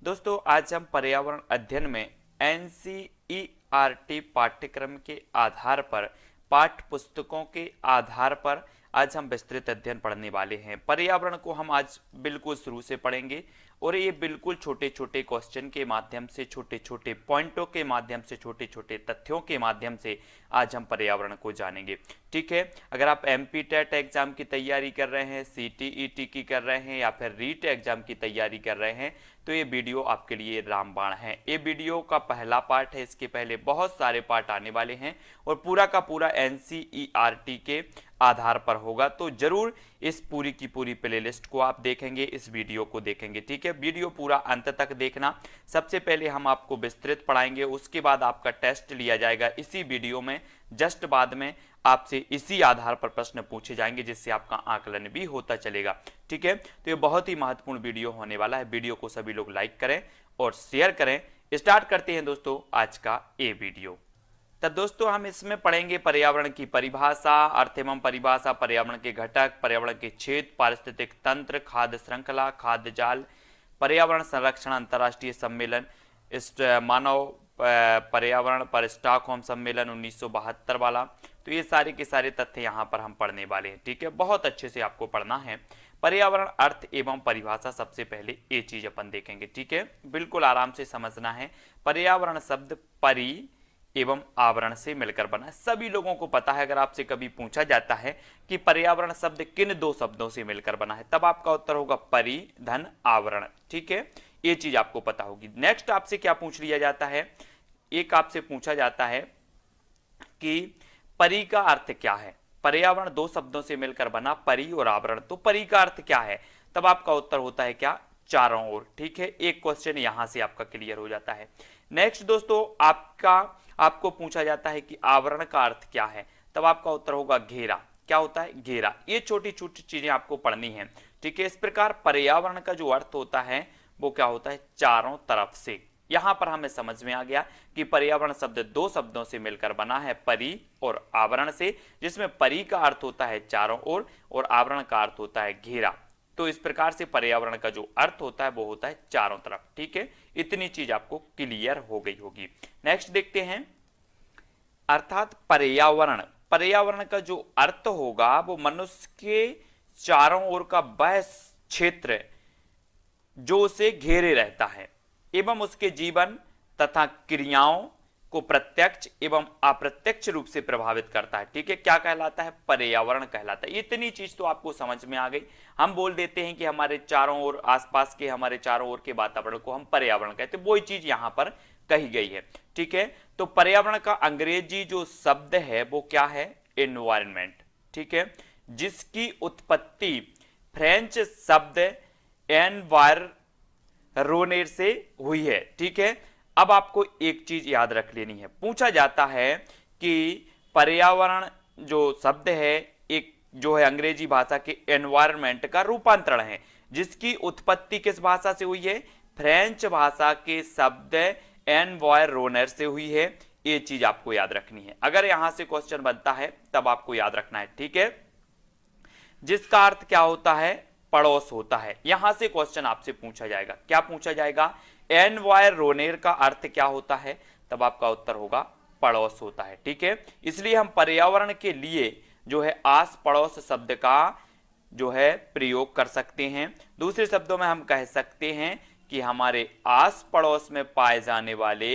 दोस्तों आज हम पर्यावरण अध्ययन में एनसीईआरटी पाठ्यक्रम के आधार पर पाठ्य पुस्तकों के आधार पर आज हम विस्तृत अध्ययन पढ़ने वाले हैं। पर्यावरण को हम आज बिल्कुल शुरू से पढ़ेंगे और ये बिल्कुल छोटे छोटे क्वेश्चन के माध्यम से, छोटे छोटे पॉइंटों के माध्यम से, छोटे छोटे तथ्यों के माध्यम से आज हम पर्यावरण को जानेंगे। ठीक है, अगर आप एमपी टेट एग्जाम की तैयारी कर रहे हैं, सीटीईटी की कर रहे हैं या फिर रीट एग्जाम की तैयारी कर रहे हैं तो ये वीडियो आपके लिए रामबाण है। ये वीडियो का पहला पार्ट है, इसके पहले बहुत सारे पार्ट आने वाले हैं और पूरा का पूरा एनसीईआरटी के आधार पर होगा। तो जरूर इस पूरी की पूरी प्लेलिस्ट को आप देखेंगे, इस वीडियो को देखेंगे। ठीक है, वीडियो पूरा अंत तक देखना। सबसे पहले हम आपको विस्तृत पढ़ाएंगे, उसके बाद आपका टेस्ट लिया जाएगा इसी वीडियो में। जस्ट बाद में आपसे इसी आधार पर प्रश्न पूछे जाएंगे जिससे आपका आकलन भी होता चलेगा। ठीक है, तो ये बहुत ही महत्वपूर्ण वीडियो होने वाला है। वीडियो को सभी लोग लाइक करें और शेयर करें। स्टार्ट करते हैं दोस्तों आज का ये वीडियो। तब दोस्तों हम इसमें पढ़ेंगे पर्यावरण की परिभाषा, अर्थ एवं परिभाषा, पर्यावरण के घटक, पर्यावरण के क्षेत्र, पारिस्थितिक तंत्र, खाद्य श्रृंखला, खाद्य जाल, पर्यावरण संरक्षण अंतर्राष्ट्रीय सम्मेलन, मानव पर्यावरण पर स्टॉकहोम सम्मेलन 1972 वाला। तो ये सारे के सारे तथ्य यहाँ पर हम पढ़ने वाले हैं। ठीक है, बहुत अच्छे से आपको पढ़ना है। पर्यावरण अर्थ एवं परिभाषा, सबसे पहले ये चीज अपन देखेंगे। ठीक है, बिल्कुल आराम से समझना है। पर्यावरण शब्द परि एवं आवरण से मिलकर बना है। सभी लोगों को पता है, अगर आपसे कभी पूछा जाता है कि पर्यावरण शब्द किन दो शब्दों से मिलकर बना है, तब आपका उत्तर होगा परि धन आवरण। ठीक है, ये चीज आपको पता होगी। नेक्स्ट आपसे क्या पूछ लिया जाता है, एक आपसे पूछा जाता है कि परि का अर्थ क्या है। पर्यावरण दो शब्दों से मिलकर बना, परि और आवरण। तो परि का अर्थ क्या है, तब आपका उत्तर होता है क्या, चारों ओर। ठीक है, एक क्वेश्चन यहां से आपका क्लियर हो जाता है। नेक्स्ट दोस्तों आपको पूछा जाता है कि आवरण का अर्थ क्या है, तब आपका उत्तर होगा घेरा। क्या होता है, घेरा। ये छोटी छोटी चीजें आपको पढ़नी है। ठीक है, इस प्रकार पर्यावरण का जो अर्थ होता है वो क्या होता है, चारों तरफ से। यहां पर हमें समझ में आ गया कि पर्यावरण शब्द दो शब्दों से मिलकर बना है, परि और आवरण से, जिसमें परि का अर्थ होता है चारों ओर और आवरण का अर्थ होता है घेरा। तो इस प्रकार से पर्यावरण का जो अर्थ होता है वो होता है चारों तरफ। ठीक है, इतनी चीज आपको क्लियर हो गई होगी। नेक्स्ट देखते हैं, अर्थात पर्यावरण। पर्यावरण का जो अर्थ होगा वो मनुष्य के चारों ओर का वह क्षेत्र जो उसे घेरे रहता है एवं उसके जीवन तथा क्रियाओं को प्रत्यक्ष एवं अप्रत्यक्ष रूप से प्रभावित करता है। ठीक है, क्या कहलाता है, पर्यावरण कहलाता है। इतनी चीज तो आपको समझ में आ गई। हम बोल देते हैं कि हमारे चारों ओर, आसपास के हमारे चारों ओर के वातावरण को हम पर्यावरण कहते हैं, वही चीज यहां पर कही गई है। ठीक है, तो पर्यावरण का अंग्रेजी जो शब्द है वो क्या है, एनवायरनमेंट। ठीक है, जिसकी उत्पत्ति फ्रेंच शब्द एनवायरनमेंट से हुई है। ठीक है, अब आपको एक चीज याद रख लेनी है। पूछा जाता है कि पर्यावरण जो शब्द है एक जो है अंग्रेजी भाषा के एनवायरनमेंट का रूपांतरण है, जिसकी उत्पत्ति किस भाषा से हुई है, फ्रेंच भाषा के शब्द एनवायरनमेंट से हुई है। ये चीज आपको याद रखनी है। अगर यहां से क्वेश्चन बनता है तब आपको याद रखना है। ठीक है, जिसका अर्थ क्या होता है, पड़ोस होता है। यहां से क्वेश्चन आपसे पूछा जाएगा। क्या पूछा जाएगा, एनवायरनमेंट का अर्थ क्या होता है, तब आपका उत्तर होगा पड़ोस होता है। ठीक है, इसलिए हम पर्यावरण के लिए जो है आस पड़ोस शब्द का जो है प्रयोग कर सकते हैं। दूसरे शब्दों में हम कह सकते हैं कि हमारे आस पड़ोस में पाए जाने वाले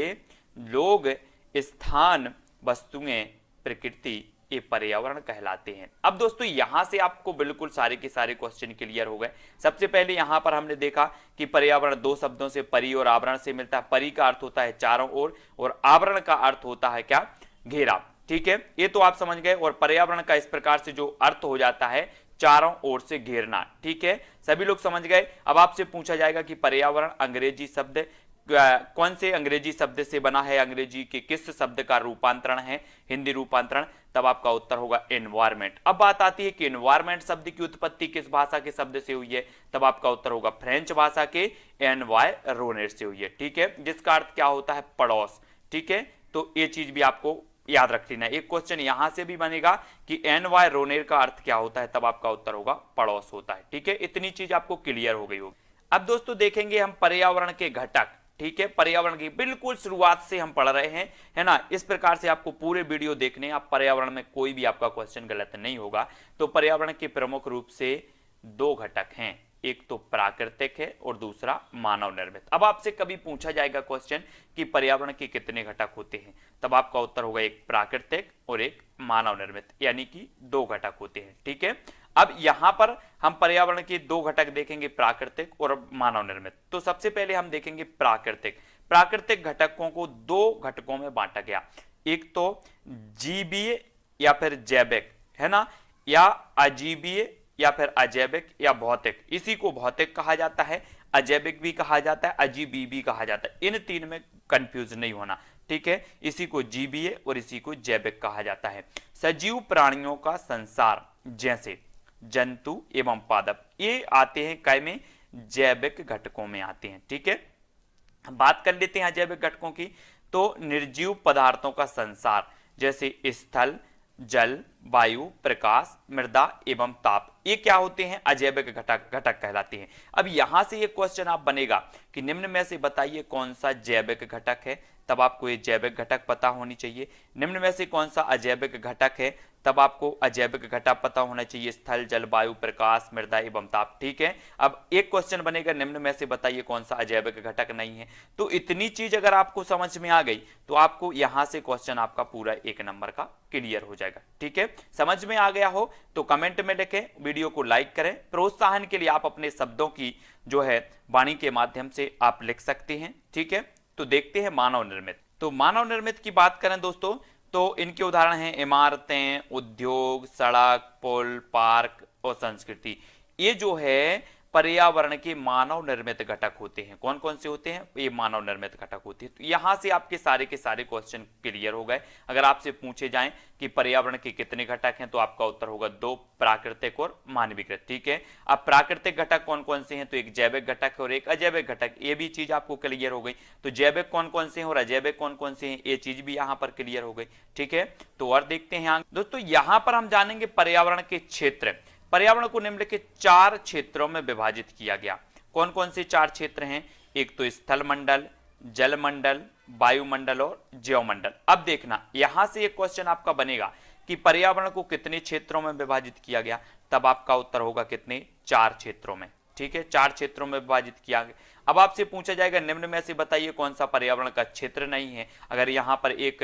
लोग, स्थान, वस्तुएं, प्रकृति, ये पर्यावरण कहलाते हैं। अब दोस्तों यहां से आपको बिल्कुल सारे के सारे क्वेश्चन क्लियर हो गए। सबसे पहले यहां पर हमने देखा कि पर्यावरण दो शब्दों से, परि और आवरण से मिलता है। परि का अर्थ होता है चारों ओर और आवरण का अर्थ होता है क्या, घेरा। ठीक है, ये तो आप समझ गए। और पर्यावरण का इस प्रकार से जो अर्थ हो जाता है चारों ओर से घेरना। ठीक है, सभी लोग समझ गए। अब आपसे पूछा जाएगा कि पर्यावरण अंग्रेजी शब्द कौन से अंग्रेजी शब्द से बना है, अंग्रेजी के किस शब्द का रूपांतरण है, हिंदी रूपांतरण, तब आपका उत्तर होगा एनवायरमेंट। अब बात आती है कि एनवायरमेंट शब्द की उत्पत्ति किस भाषा के शब्द से हुई है, तब आपका उत्तर होगा फ्रेंच भाषा के एनवायरनमेंट से हुई है। ठीक है, जिसका अर्थ क्या होता है, पड़ोस। ठीक है, तो ये चीज भी आपको याद रख लेना। एक क्वेश्चन यहां से भी बनेगा कि एनवायरनमेंट का अर्थ क्या होता है, तब आपका उत्तर होगा पड़ोस होता है। ठीक है, इतनी चीज आपको क्लियर हो गई होगी। अब दोस्तों देखेंगे हम पर्यावरण के घटक, ठीक है, पर्यावरण की बिल्कुल शुरुआत से हम पढ़ रहे हैं, है ना। इस प्रकार से आपको पूरे वीडियो देखने, आप पर्यावरण में कोई भी आपका क्वेश्चन गलत नहीं होगा। तो पर्यावरण के प्रमुख रूप से दो घटक हैं, एक तो प्राकृतिक है और दूसरा मानव निर्मित। अब आपसे कभी पूछा जाएगा क्वेश्चन कि पर्यावरण के कितने घटक होते हैं, तब आपका उत्तर होगा एक प्राकृतिक और एक मानव निर्मित, यानी कि दो घटक होते हैं, ठीक है। अब यहां पर हम पर्यावरण के दो घटक देखेंगे, प्राकृतिक और मानव निर्मित। तो सबसे पहले हम देखेंगे प्राकृतिक। प्राकृतिक घटकों को दो घटकों में बांटा गया, एक तो जीवीय या फिर जैविक, है ना, या अजीवीय या फिर अजैविक या भौतिक। इसी को भौतिक कहा जाता है, अजैविक भी कहा जाता है, अजीवी भी कहा जाता है। इन तीन में कंफ्यूज नहीं होना, ठीक है। इसी को जीवीय और इसी को जैविक कहा जाता है। सजीव प्राणियों का संसार जैसे जंतु एवं पादप, ये आते हैं कै में, जैविक घटकों में आते हैं, ठीक है। बात कर लेते हैं जैविक घटकों की। तो निर्जीव पदार्थों का संसार जैसे स्थल, जल, वायु, प्रकाश, मृदा एवं ताप, ये क्या होते हैं, अजैविक घटक कहलाते हैं। अब यहां से ये क्वेश्चन आप बनेगा कि निम्न में से बताइए कौन सा जैविक घटक है, तब आपको ये जैविक घटक पता होनी चाहिए। निम्न में से कौन सा अजैविक घटक है, तब आपको अजैविक घटक पता होना चाहिए, स्थल, जल, वायु, प्रकाश, मृदा एवं ताप, ठीक है। अब एक क्वेश्चन बनेगा निम्न में से बताइए कौन सा अजैविक घटक नहीं है। तो इतनी चीज अगर आपको समझ में आ गई तो आपको यहां से क्वेश्चन आपका पूरा 1 नंबर का क्लियर हो जाएगा, ठीक है। समझ में आ गया हो तो कमेंट में लिखें, वीडियो को लाइक करें। प्रोत्साहन के लिए आप अपने शब्दों की जो है वाणी के माध्यम से आप लिख सकते हैं, ठीक है। तो देखते हैं मानव निर्मित। तो मानव निर्मित की बात करें दोस्तों, तो इनके उदाहरण हैं इमारतें, उद्योग, सड़क, पुल, पार्क और संस्कृति। ये जो है पर्यावरण के मानव निर्मित घटक होते हैं। कौन कौन से होते हैं, ये मानव निर्मित घटक होते हैं। तो यहां से आपके सारे के सारे क्वेश्चन क्लियर हो गए। अगर आपसे पूछे जाएं कि पर्यावरण के कितने घटक हैं, तो आपका उत्तर होगा 2, प्राकृतिक और मानवीकृत, ठीक है। अब प्राकृतिक घटक कौन कौन से हैं, तो एक जैविक घटक है और एक अजैविक घटक, ये भी चीज आपको क्लियर हो गई। तो जैविक कौन कौन से हैं और अजैविक कौन कौन से हैं, ये चीज भी यहां पर क्लियर हो गई, ठीक है। तो और देखते हैं दोस्तों, यहां पर हम जानेंगे पर्यावरण के क्षेत्र। पर्यावरण को निम्नलिखित 4 क्षेत्रों में विभाजित किया गया। कौन कौन से 4 क्षेत्र हैं, एक तो स्थल मंडल, जल मंडल, वायुमंडल और जैवमंडल। अब देखना यहां से एक क्वेश्चन आपका बनेगा कि पर्यावरण को कितने क्षेत्रों में विभाजित किया गया, तब आपका उत्तर होगा कितने, 4 क्षेत्रों में, ठीक है। 4 क्षेत्रों में विभाजित किया गया। अब आपसे पूछा जाएगा निम्न में से बताइए कौन सा पर्यावरण का क्षेत्र नहीं है। अगर यहां पर एक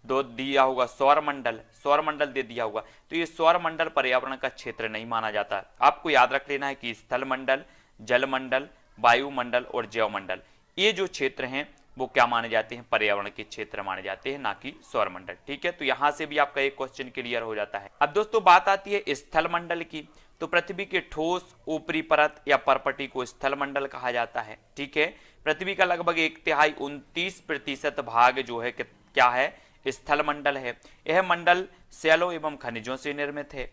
दो दिया होगा सौर मंडल दे दिया होगा, तो ये सौर मंडल पर्यावरण का क्षेत्र नहीं माना जाता। आपको याद रख लेना है कि स्थल मंडल, जल मंडल, वायुमंडल और जैवमंडल, ये जो क्षेत्र हैं वो क्या माने जाते हैं, पर्यावरण के क्षेत्र माने जाते हैं, ना कि सौर मंडल, ठीक है। तो यहां से भी आपका एक क्वेश्चन क्लियर हो जाता है। अब दोस्तों बात आती है स्थल मंडल की। तो पृथ्वी के ठोस ऊपरी परत या परपटी को स्थल मंडल कहा जाता है, ठीक है। पृथ्वी का लगभग 1/3 29% भाग जो है क्या है, स्थल मंडल है। यह मंडल शैलों एवं खनिजों से निर्मित है।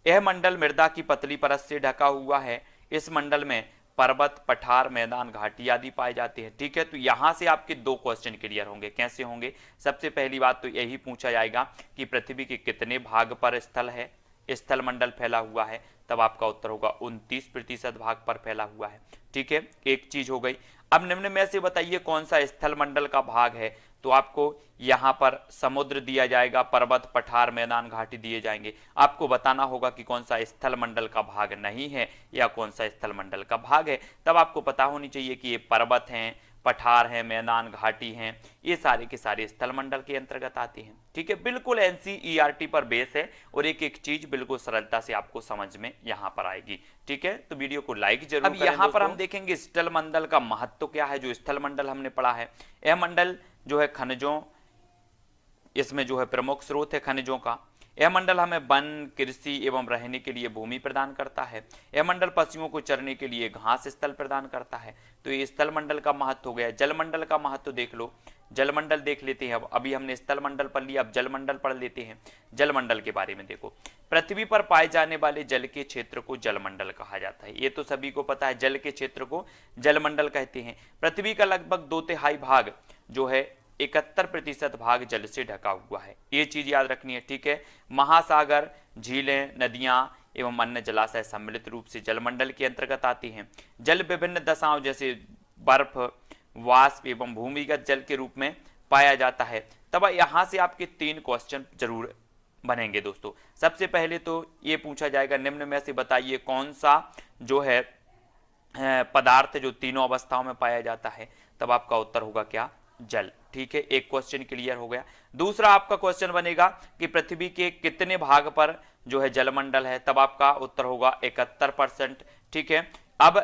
यह मंडल मृदा की पतली परत से ढका हुआ है। इस मंडल में पर्वत, पठार, मैदान, घाटी आदि पाए जाते हैं, ठीक है। तो यहां से आपके 2 क्वेश्चन क्लियर होंगे। कैसे होंगे, सबसे पहली बात तो यही पूछा जाएगा कि पृथ्वी के कितने भाग पर स्थल है, स्थल मंडल फैला हुआ है, तब आपका उत्तर होगा 29% भाग पर फैला हुआ है, ठीक है। एक चीज हो गई। अब निम्न में से बताइए कौन सा स्थल मंडल का भाग है, तो आपको यहां पर समुद्र दिया जाएगा, पर्वत, पठार, मैदान, घाटी दिए जाएंगे। आपको बताना होगा कि कौन सा स्थल मंडल का भाग नहीं है या कौन सा स्थल मंडल का भाग है। तब आपको पता होनी चाहिए कि ये पर्वत हैं, पठार हैं, मैदान, घाटी हैं, ये सारे के सारे स्थल मंडल के अंतर्गत आते हैं, ठीक है। बिल्कुल एनसीईआरटी पर बेस है और एक एक चीज बिल्कुल सरलता से आपको समझ में यहां पर आएगी, ठीक है। तो वीडियो को लाइक जरूर करें। अब यहां पर हम देखेंगे स्थल मंडल का महत्व क्या है। जो स्थल मंडल हमने पढ़ा है, यह मंडल जो है खनिजों, इसमें जो है प्रमुख स्रोत है खनिजों का। यह मंडल हमें वन, कृषि एवं रहने के लिए भूमि प्रदान करता है। यह मंडल पशुओं को चरने के लिए घास स्थल प्रदान करता है। तो ये स्थल मंडल का महत्व हो गया। जल मंडल का महत्व देख लो, जल मंडल देख लेते हैं। अब अभी हमने स्थल मंडल पढ़ लिया, अब जल मंडल पढ़ लेते हैं। जल मंडल के बारे में देखो, पृथ्वी पर पाए जाने वाले जल के क्षेत्र को जल मंडल कहा जाता है। ये तो सभी को पता है, जल के क्षेत्र को जल मंडल कहते हैं। पृथ्वी का लगभग 2/3 भाग जो है 71% भाग जल से ढका हुआ है, ये चीज याद रखनी है, ठीक है। महासागर, झीलें, नदियां एवं अन्य जलाशय सम्मिलित रूप से जलमंडल के अंतर्गत आते हैं। जल विभिन्न दशाओं जैसे बर्फ, वाष्प एवं भूमिगत जल के रूप में पाया जाता है। तब यहाँ से आपके 3 क्वेश्चन जरूर बनेंगे दोस्तों। सबसे पहले तो ये पूछा जाएगा, निम्न में से बताइए कौन सा जो है पदार्थ जो तीनों अवस्थाओं में पाया जाता है। तब आपका उत्तर होगा क्या, जल। ठीक है, एक क्वेश्चन क्लियर हो गया। दूसरा आपका क्वेश्चन बनेगा कि पृथ्वी के कितने भाग पर जो है जलमंडल है। तब आपका उत्तर होगा 71%। ठीक है, अब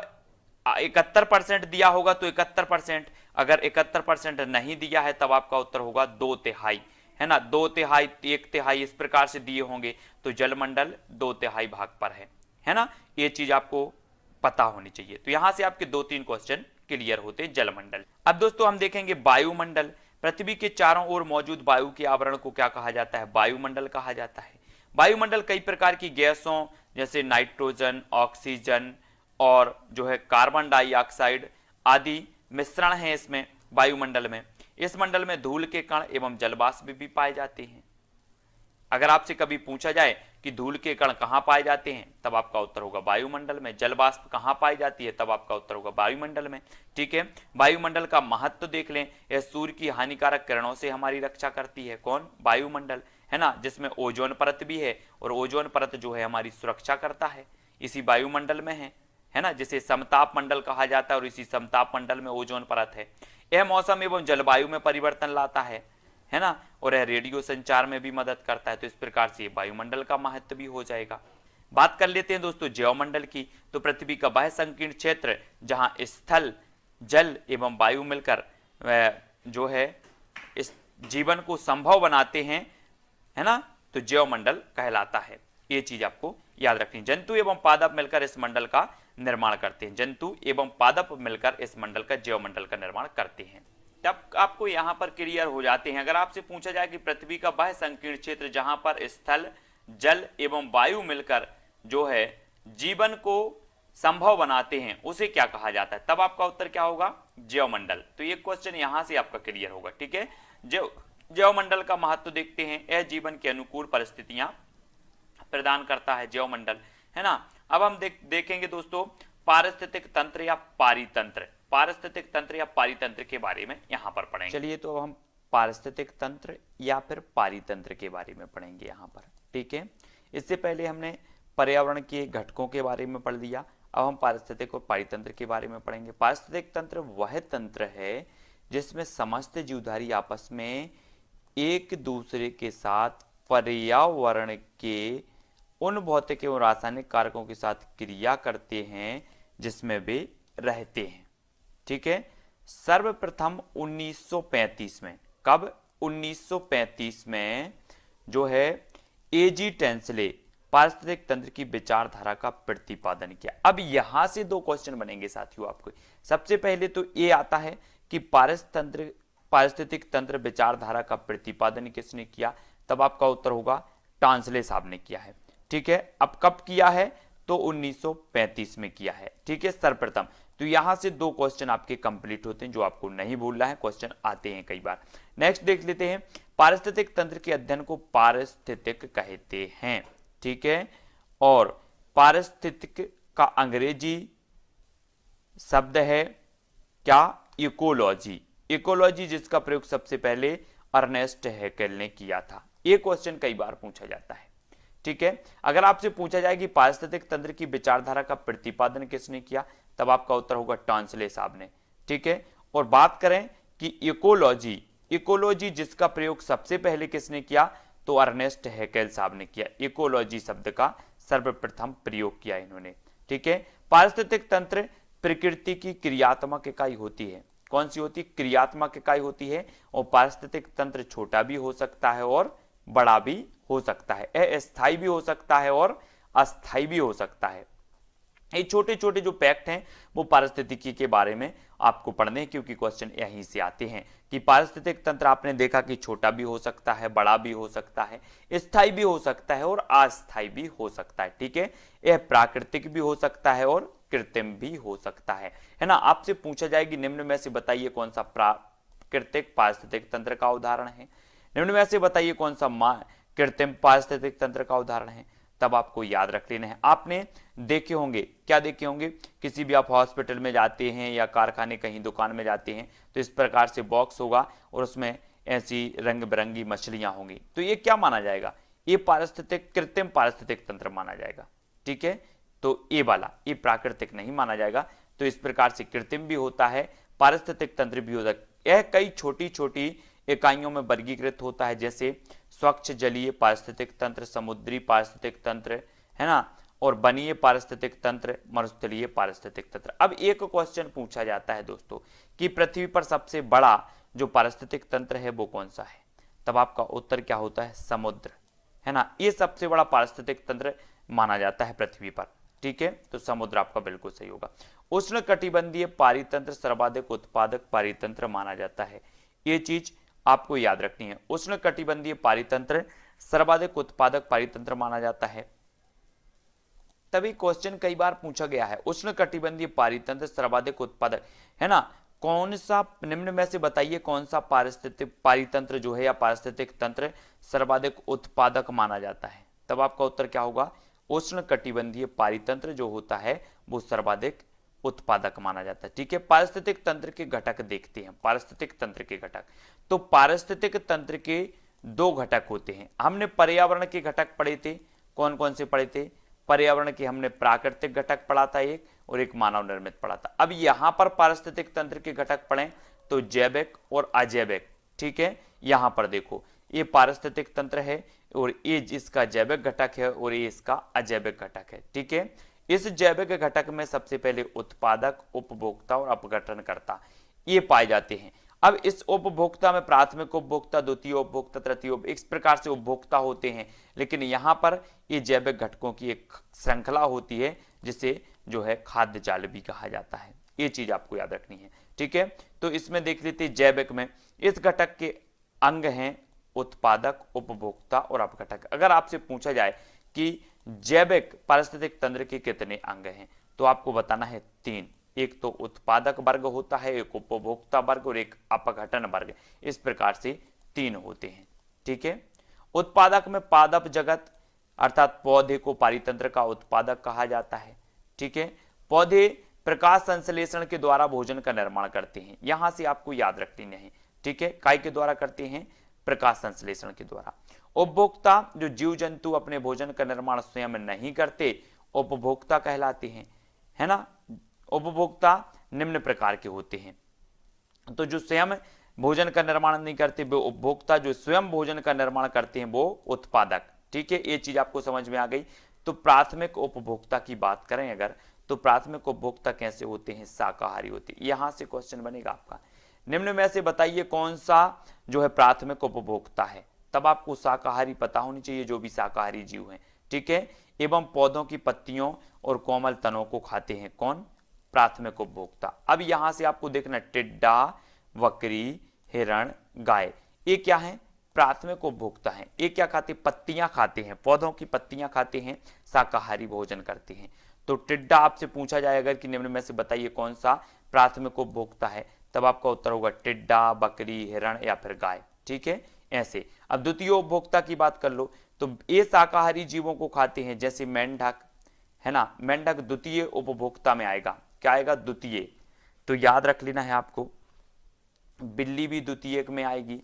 71% दिया होगा तो 71%, अगर 71% नहीं दिया है तब आपका उत्तर होगा 2/3, है ना। 2/3, 1/3 इस प्रकार से दिए होंगे तो जलमंडल 2/3 भाग पर है ना। ये चीज आपको पता होनी चाहिए। तो यहां से आपके 2-3 क्वेश्चन क्लियर होते जलमंडल। अब दोस्तों हम देखेंगे वायुमंडल। पृथ्वी के चारों ओर मौजूद वायु के आवरण को क्या कहा जाता है, वायुमंडल कहा जाता है। वायुमंडल कई प्रकार की गैसों जैसे नाइट्रोजन, ऑक्सीजन और जो है कार्बन डाइऑक्साइड आदि मिश्रण है इसमें वायुमंडल में। इस मंडल में धूल के कण एवं जलवाष्प भी पाए जाते हैं। अगर आपसे कभी पूछा जाए कि धूल के कण कहां पाए जाते हैं, तब आपका उत्तर होगा वायुमंडल में। जलवाष्प कहां पाई जाती है, तब आपका उत्तर होगा वायुमंडल में। ठीक है, वायुमंडल का महत्व देख लें। यह सूर्य की हानिकारक किरणों से हमारी रक्षा करती है। कौन, वायुमंडल, है ना, जिसमें ओजोन परत भी है और ओजोन परत जो है हमारी सुरक्षा करता है, इसी वायुमंडल में है ना, जिसे समताप मंडल कहा जाता है और इसी समताप मंडल में ओजोन परत है। यह मौसम एवं जलवायु में परिवर्तन लाता है ना, और यह रेडियो संचार में भी मदद करता है। तो इस प्रकार से वायुमंडल का महत्व भी हो जाएगा। बात कर लेते हैं दोस्तों जैवमंडल की। तो पृथ्वी का वह संकीर्ण क्षेत्र जहां स्थल, जल एवं वायु मिलकर जो है इस जीवन को संभव बनाते हैं, है ना, तो जैवमंडल कहलाता है। ये चीज आपको याद रखनी। जंतु एवं पादप मिलकर इस मंडल का निर्माण करते हैं। जंतु एवं पादप मिलकर इस मंडल का जैवमंडल का निर्माण करते हैं। तब आपको यहां पर क्लियर हो जाते हैं। अगर आपसे पूछा जाए कि पृथ्वी का वह संकीर्ण क्षेत्र जहां पर स्थल, जल एवं वायु मिलकर जो है जीवन को संभव बनाते हैं, उसे क्या कहा जाता है, तब आपका उत्तर क्या होगा, जैवमंडल। तो ये क्वेश्चन यहां से आपका क्लियर होगा। ठीक है, जैवमंडल का महत्व देखते हैं। यह जीवन के अनुकूल परिस्थितियां प्रदान करता है जैवमंडल, है ना। अब हम देखेंगे दोस्तों पारिस्थितिक तंत्र या पारितंत्र। पारिस्थितिक तंत्र या पारितंत्र के बारे में यहां पर पढ़ेंगे। चलिए, तो अब हम पारिस्थितिक तंत्र या फिर पारितंत्र के बारे में पढ़ेंगे यहां पर। ठीक है, इससे पहले हमने पर्यावरण के घटकों के बारे में पढ़ लिया। अब हम पारिस्थितिक और पारितंत्र के बारे में पढ़ेंगे। पारिस्थितिक तंत्र वह तंत्र है जिसमें समस्त जीवधारी आपस में एक दूसरे के साथ पर्यावरण के उन भौतिक एवं रासायनिक कारकों के साथ क्रिया करते हैं जिसमें वे रहते हैं। ठीक है, सर्वप्रथम 1935 में, कब, 1935 में जो है एजी टेंसले पारिस्थितिक तंत्र की विचारधारा का प्रतिपादन किया। अब यहां से 2 क्वेश्चन बनेंगे साथियों आपको। सबसे पहले तो ये आता है कि पारिस्थितिक तंत्र विचारधारा का प्रतिपादन किसने किया, तब आपका उत्तर होगा टांसले साहब ने किया है। ठीक है, अब कब किया है, तो 1935 में किया है। ठीक है, सर्वप्रथम। तो यहां से 2 क्वेश्चन आपके कंप्लीट होते हैं, जो आपको नहीं भूलना है, क्वेश्चन आते हैं कई बार। नेक्स्ट देख लेते हैं, पारिस्थितिक तंत्र के अध्ययन को पारिस्थितिक कहते हैं। ठीक है, और पारिस्थितिक का अंग्रेजी शब्द है क्या, इकोलॉजी। इकोलॉजी जिसका प्रयोग सबसे पहले अर्नेस्ट हैकेल ने किया था। यह क्वेश्चन कई बार पूछा जाता है। ठीक है, अगर आपसे पूछा जाए कि पारिस्थितिक तंत्र की विचारधारा का प्रतिपादन किसने किया, तब आपका उत्तर होगा टांसले साहब ने। ठीक है, और बात करें कि इकोलॉजी, इकोलॉजी जिसका प्रयोग सबसे पहले किसने किया, तो अर्नेस्ट हैकेल साहब ने किया। इकोलॉजी शब्द का सर्वप्रथम प्रयोग किया इन्होंने। ठीक है, पारिस्थितिक तंत्र प्रकृति की क्रियात्मक इकाई होती है। कौन सी होती, क्रियात्मक इकाई होती है। और पारिस्थितिक तंत्र छोटा भी हो सकता है और बड़ा भी हो सकता है, अस्थायी भी हो सकता है और अस्थायी भी हो सकता है। ये छोटे छोटे जो फैक्ट हैं वो पारिस्थितिकी के बारे में आपको पढ़ने हैं, क्योंकि क्वेश्चन यहीं से आते हैं कि पारिस्थितिक तंत्र आपने देखा कि छोटा भी हो सकता है, बड़ा भी हो सकता है, स्थायी भी हो सकता है और अस्थायी भी हो सकता है। ठीक है, यह प्राकृतिक भी हो सकता है और कृत्रिम भी हो सकता है ना। आपसे पूछा जाएगी निम्न में से बताइए कौन सा प्राकृतिक पारिस्थितिक तंत्र का उदाहरण है, निम्न में से बताइए कौन सा कृत्रिम पारिस्थितिक तंत्र का उदाहरण है, तब आपको याद रख लेना है। आपने देखे होंगे, क्या देखे होंगे, किसी भी आप हॉस्पिटल में जाते हैं या कारखाने कहीं दुकान में जाते हैं तो इस प्रकार से बॉक्स होगा और उसमें ऐसी रंग बिरंगी मछलियां होंगी, तो ये क्या माना जाएगा, ये पारिस्थितिक कृत्रिम पारिस्थितिक तंत्र माना जाएगा। ठीक है, तो ये वाला ये प्राकृतिक नहीं माना जाएगा। तो इस प्रकार से कृत्रिम भी होता है, पारिस्थितिक तंत्र भी होता है। यह कई छोटी छोटी इकाइयों में वर्गीकृत होता है, जैसे स्वच्छ जलीय पारिस्थितिक तंत्र, समुद्री पारिस्थितिक तंत्र, है ना, और वनीय पारिस्थितिक तंत्र, मरुस्थलीय पारिस्थितिक तंत्र। अब एक क्वेश्चन पूछा जाता है दोस्तों कि पृथ्वी पर सबसे बड़ा जो पारिस्थितिक तंत्र है वो कौन सा है, तब आपका उत्तर क्या होता है, समुद्र, है ना, ये सबसे बड़ा पारिस्थितिक तंत्र माना जाता है पृथ्वी पर। ठीक है, तो समुद्र आपका बिल्कुल सही होगा। उष्ण कटिबंधीय पारितंत्र सर्वाधिक उत्पादक पारितंत्र माना जाता है, ये चीज आपको याद रखनी है। उष्ण कटिबंधीय पारितंत्र सर्वाधिक उत्पादक पारितंत्र माना जाता है। तभी क्वेश्चन कई बार पूछा गया है, उष्ण कटिबंधीय पारितंत्र सर्वाधिक उत्पादक, है ना, कौन सा निम्न में से बताइए कौन सा पारिस्थितिक पारितंत्र जो है या पारिस्थितिक तंत्र सर्वाधिक उत्पादक माना जाता है, तब आपका उत्तर क्या होगा, उष्ण कटिबंधीय पारितंत्र जो होता है वो सर्वाधिक उत्पादक माना जाता है। ठीक है, पारिस्थितिक तंत्र के घटक देखते हैं, पारिस्थितिक तंत्र के घटक। तो पारिस्थितिक तंत्र के दो घटक होते हैं। हमने पर्यावरण के घटक पढ़े थे, कौन कौन से पढ़े थे, पर्यावरण के हमने प्राकृतिक घटक पढ़ा था एक, और एक मानव निर्मित पढ़ा था। अब यहां पर पारिस्थितिक तंत्र के घटक पढ़ें तो जैविक और अजैविक। ठीक है, यहां पर देखो ये पारिस्थितिक तंत्र है और ये इसका जैविक घटक है और ये इसका अजैविक घटक है। ठीक है, इस जैविक घटक में सबसे पहले उत्पादक, उपभोक्ता और अपघटनकर्ता ये पाए जाते हैं। अब इस उपभोक्ता में प्राथमिक उपभोक्ता, द्वितीय उपभोक्ता, तृतीय उपभोक्ता, इस प्रकार से उपभोक्ता होते हैं, लेकिन यहां पर ये जैविक घटकों की एक श्रृंखला होती है जिसे जो है खाद्य जाल भी कहा जाता है। ये चीज आपको याद रखनी है। ठीक है, तो इसमें देख लेते हैं जैविक में इस घटक के अंग हैं उत्पादक, उपभोक्ता और अपघटक। अगर आपसे पूछा जाए कि जैविक पारिस्थितिक तंत्र के कितने अंग हैं तो आपको बताना है 3, एक तो उत्पादक वर्ग होता है, एक उपभोक्ता वर्ग और एक अपघटन वर्ग, इस प्रकार से 3 होते हैं। ठीक है, उत्पादक में पादप जगत अर्थात पौधे को पारितंत्र का उत्पादक कहा जाता है। ठीक है, पौधे प्रकाश संश्लेषण के द्वारा भोजन का निर्माण करते हैं, यहां से आपको याद रखनी है। ठीक है, काय के द्वारा करते हैं, प्रकाश संश्लेषण के द्वारा। उपभोक्ता जो जीव जंतु अपने भोजन का निर्माण स्वयं नहीं करते उपभोक्ता कहलाते हैं, है ना। उपभोक्ता निम्न प्रकार के होते हैं, तो जो स्वयं भोजन का निर्माण नहीं करते वो उपभोक्ता, जो स्वयं भोजन का निर्माण करते हैं वो उत्पादक। ठीक है, ये चीज आपको समझ में आ गई। तो प्राथमिक उपभोक्ता की बात करें अगर, तो प्राथमिक उपभोक्ता कैसे होते हैं, शाकाहारी होते हैं। यहां से क्वेश्चन बनेगा आपका, निम्न में से बताइए कौन सा जो है प्राथमिक उपभोक्ता है, तब आपको शाकाहारी पता होनी चाहिए, जो भी शाकाहारी जीव हैं। ठीक है, एवं पौधों की पत्तियों और कोमल तनों को खाते हैं, कौन, प्राथमिक उपभोक्ता। अब यहां से आपको देखना टिड्डा, बकरी, हिरण, गाय, ये क्या है, प्राथमिक उपभोक्ता हैं। ये क्या खाते, पत्तियां खाते हैं, पौधों की पत्तियां खाते हैं, शाकाहारी भोजन करते हैं। तो टिड्डा आपसे पूछा जाए अगर कि निम्न में से बताइए कौन सा प्राथमिक उपभोक्ता है, तब आपका उत्तर होगा टिड्डा, बकरी, हिरण या फिर गाय। ठीक है, ऐसे। अब द्वितीय उपभोक्ता की बात कर लो तो ये शाकाहारी जीवों को खाते हैं, जैसे मेंढक, है ना, मेंढक द्वितीय उपभोक्ता में आएगा, क्या आएगा, द्वितीय। तो याद रख लेना है आपको, बिल्ली भी द्वितीय में आएगी,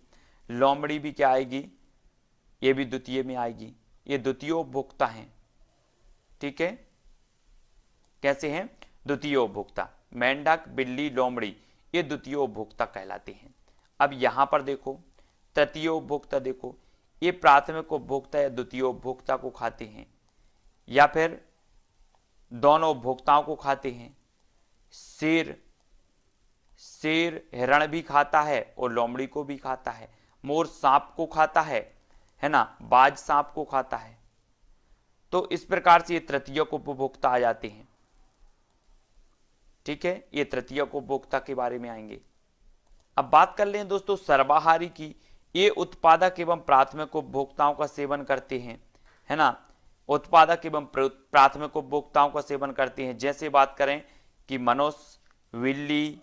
लोमड़ी भी क्या आएगी, ये भी द्वितीय में आएगी, ये द्वितीय उपभोक्ता हैं। ठीक है, कैसे हैं, द्वितीय उपभोक्ता, मेंढक, बिल्ली, लोमड़ी ये द्वितीय उपभोक्ता कहलाते हैं। अब यहां पर देखो तृतीय उपभोक्ता, देखो ये प्राथमिक उपभोक्ता या द्वितीय उपभोक्ता को खाते हैं या फिर दोनों उपभोक्ताओं को खाते हैं। शेर हिरण भी खाता है और लोमड़ी को भी खाता है, मोर सांप को खाता है ना, बाज सांप को खाता है। तो इस प्रकार से ये तृतीय उपभोक्ता आ जाते हैं। ठीक है, ये तृतीय उपभोक्ता के बारे में आएंगे। अब बात कर लें दोस्तों सर्वाहारी की, ये उत्पादक एवं प्राथमिक उपभोक्ताओं का सेवन करते हैं, है ना, उत्पादक एवं प्राथमिक उपभोक्ताओं का सेवन करते हैं। जैसे बात करें कि मनुष्य, बिल्ली,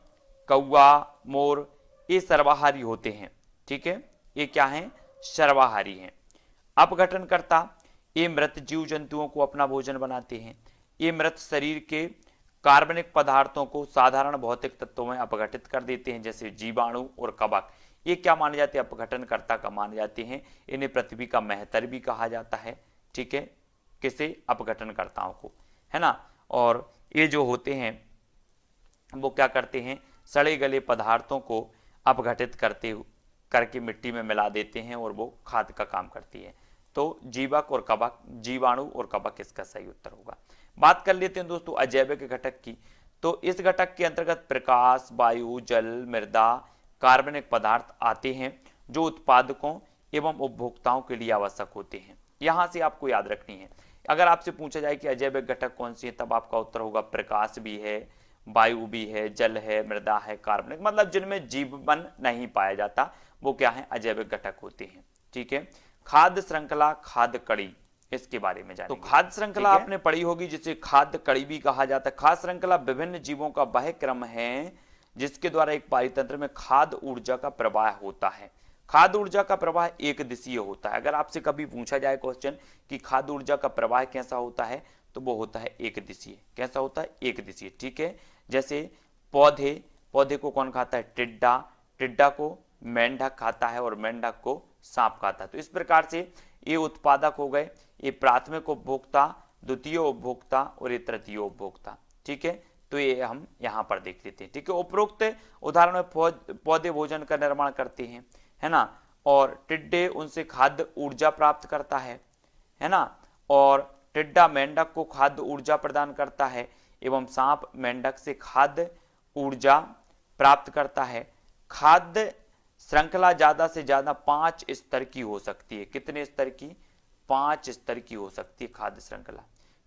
कौवा, मोर ये सर्वाहारी होते हैं। ठीक है, ये क्या हैं, सर्वाहारी हैं। अपघटनकर्ता ये मृत जीव जंतुओं को अपना भोजन बनाते हैं। ये मृत शरीर के कार्बनिक पदार्थों को साधारण भौतिक तत्वों में अपघटित कर देते हैं, जैसे जीवाणु और कवक। ये क्या माने जाते हैं? अपघटनकर्ता का माने जाते हैं। इन्हें पृथ्वी का मेहतर भी कहा जाता है। ठीक है, किसे? अपघटनकर्ताओं को, है ना। और ये जो होते हैं वो क्या करते हैं? सड़े गले पदार्थों को अपघटित करके मिट्टी में मिला देते हैं और वो खाद का काम करती है। तो जीवक और कवक, जीवाणु और कवक इसका सही उत्तर होगा। बात कर लेते हैं दोस्तों अजैविक घटक की। तो इस घटक के अंतर्गत प्रकाश, वायु, जल, मृदा, कार्बनिक पदार्थ आते हैं जो उत्पादकों एवं उपभोक्ताओं के लिए आवश्यक होते हैं। यहां से आपको याद रखनी है। अगर आपसे पूछा जाए कि अजैविक घटक कौन सी है, तब आपका उत्तर होगा प्रकाश भी है, वायु भी है, जल है, मृदा है, कार्बनिक, मतलब जिनमें जीवन नहीं पाया जाता वो क्या है? अजैविक घटक होते हैं। ठीक है। खाद्य श्रृंखला, खाद्य कड़ी, इसके बारे में जानेंगे। तो खाद्य श्रृंखला आपने पढ़ी होगी जिसे खाद्य कड़ी भी कहा जाता है। खाद्य श्रृंखला विभिन्न जीवों का वह क्रम है जिसके द्वारा एक पारितंत्र में खाद्य ऊर्जा का प्रवाह होता है। खाद्य ऊर्जा का प्रवाह एक दिशीय होता है। अगर आपसे कभी पूछा जाए क्वेश्चन कि खाद्य ऊर्जा का प्रवाह कैसा होता है, तो वो होता है एक दिशीय। कैसा होता है? एक दिशीय। ठीक है। जैसे पौधे को कौन खाता है? टिड्डा, टिड्डा को मेंढक खाता है और मेंढक को सांप खाता है। तो इस प्रकार से ये उत्पादक हो गए, ये प्राथमिक उपभोक्ता, द्वितीय उपभोक्ता और ये तृतीय उपभोक्ता। ठीक है। तो ये हम यहाँ पर देख लेते हैं। ठीक है। उपरोक्त उदाहरण में पौधे भोजन का निर्माण करते हैं, है ना, और टिड्डे उनसे खाद्य ऊर्जा प्राप्त करता है ना, और टिड्डा मेंढक को खाद्य ऊर्जा प्रदान करता है एवं सांप मेंढक से खाद्य ऊर्जा प्राप्त करता है। खाद्य श्रृंखला ज्यादा से ज्यादा 5 स्तर की हो सकती है। कितने स्तर की? 5 स्तर की हो सकती है खाद्य श्रृंखला,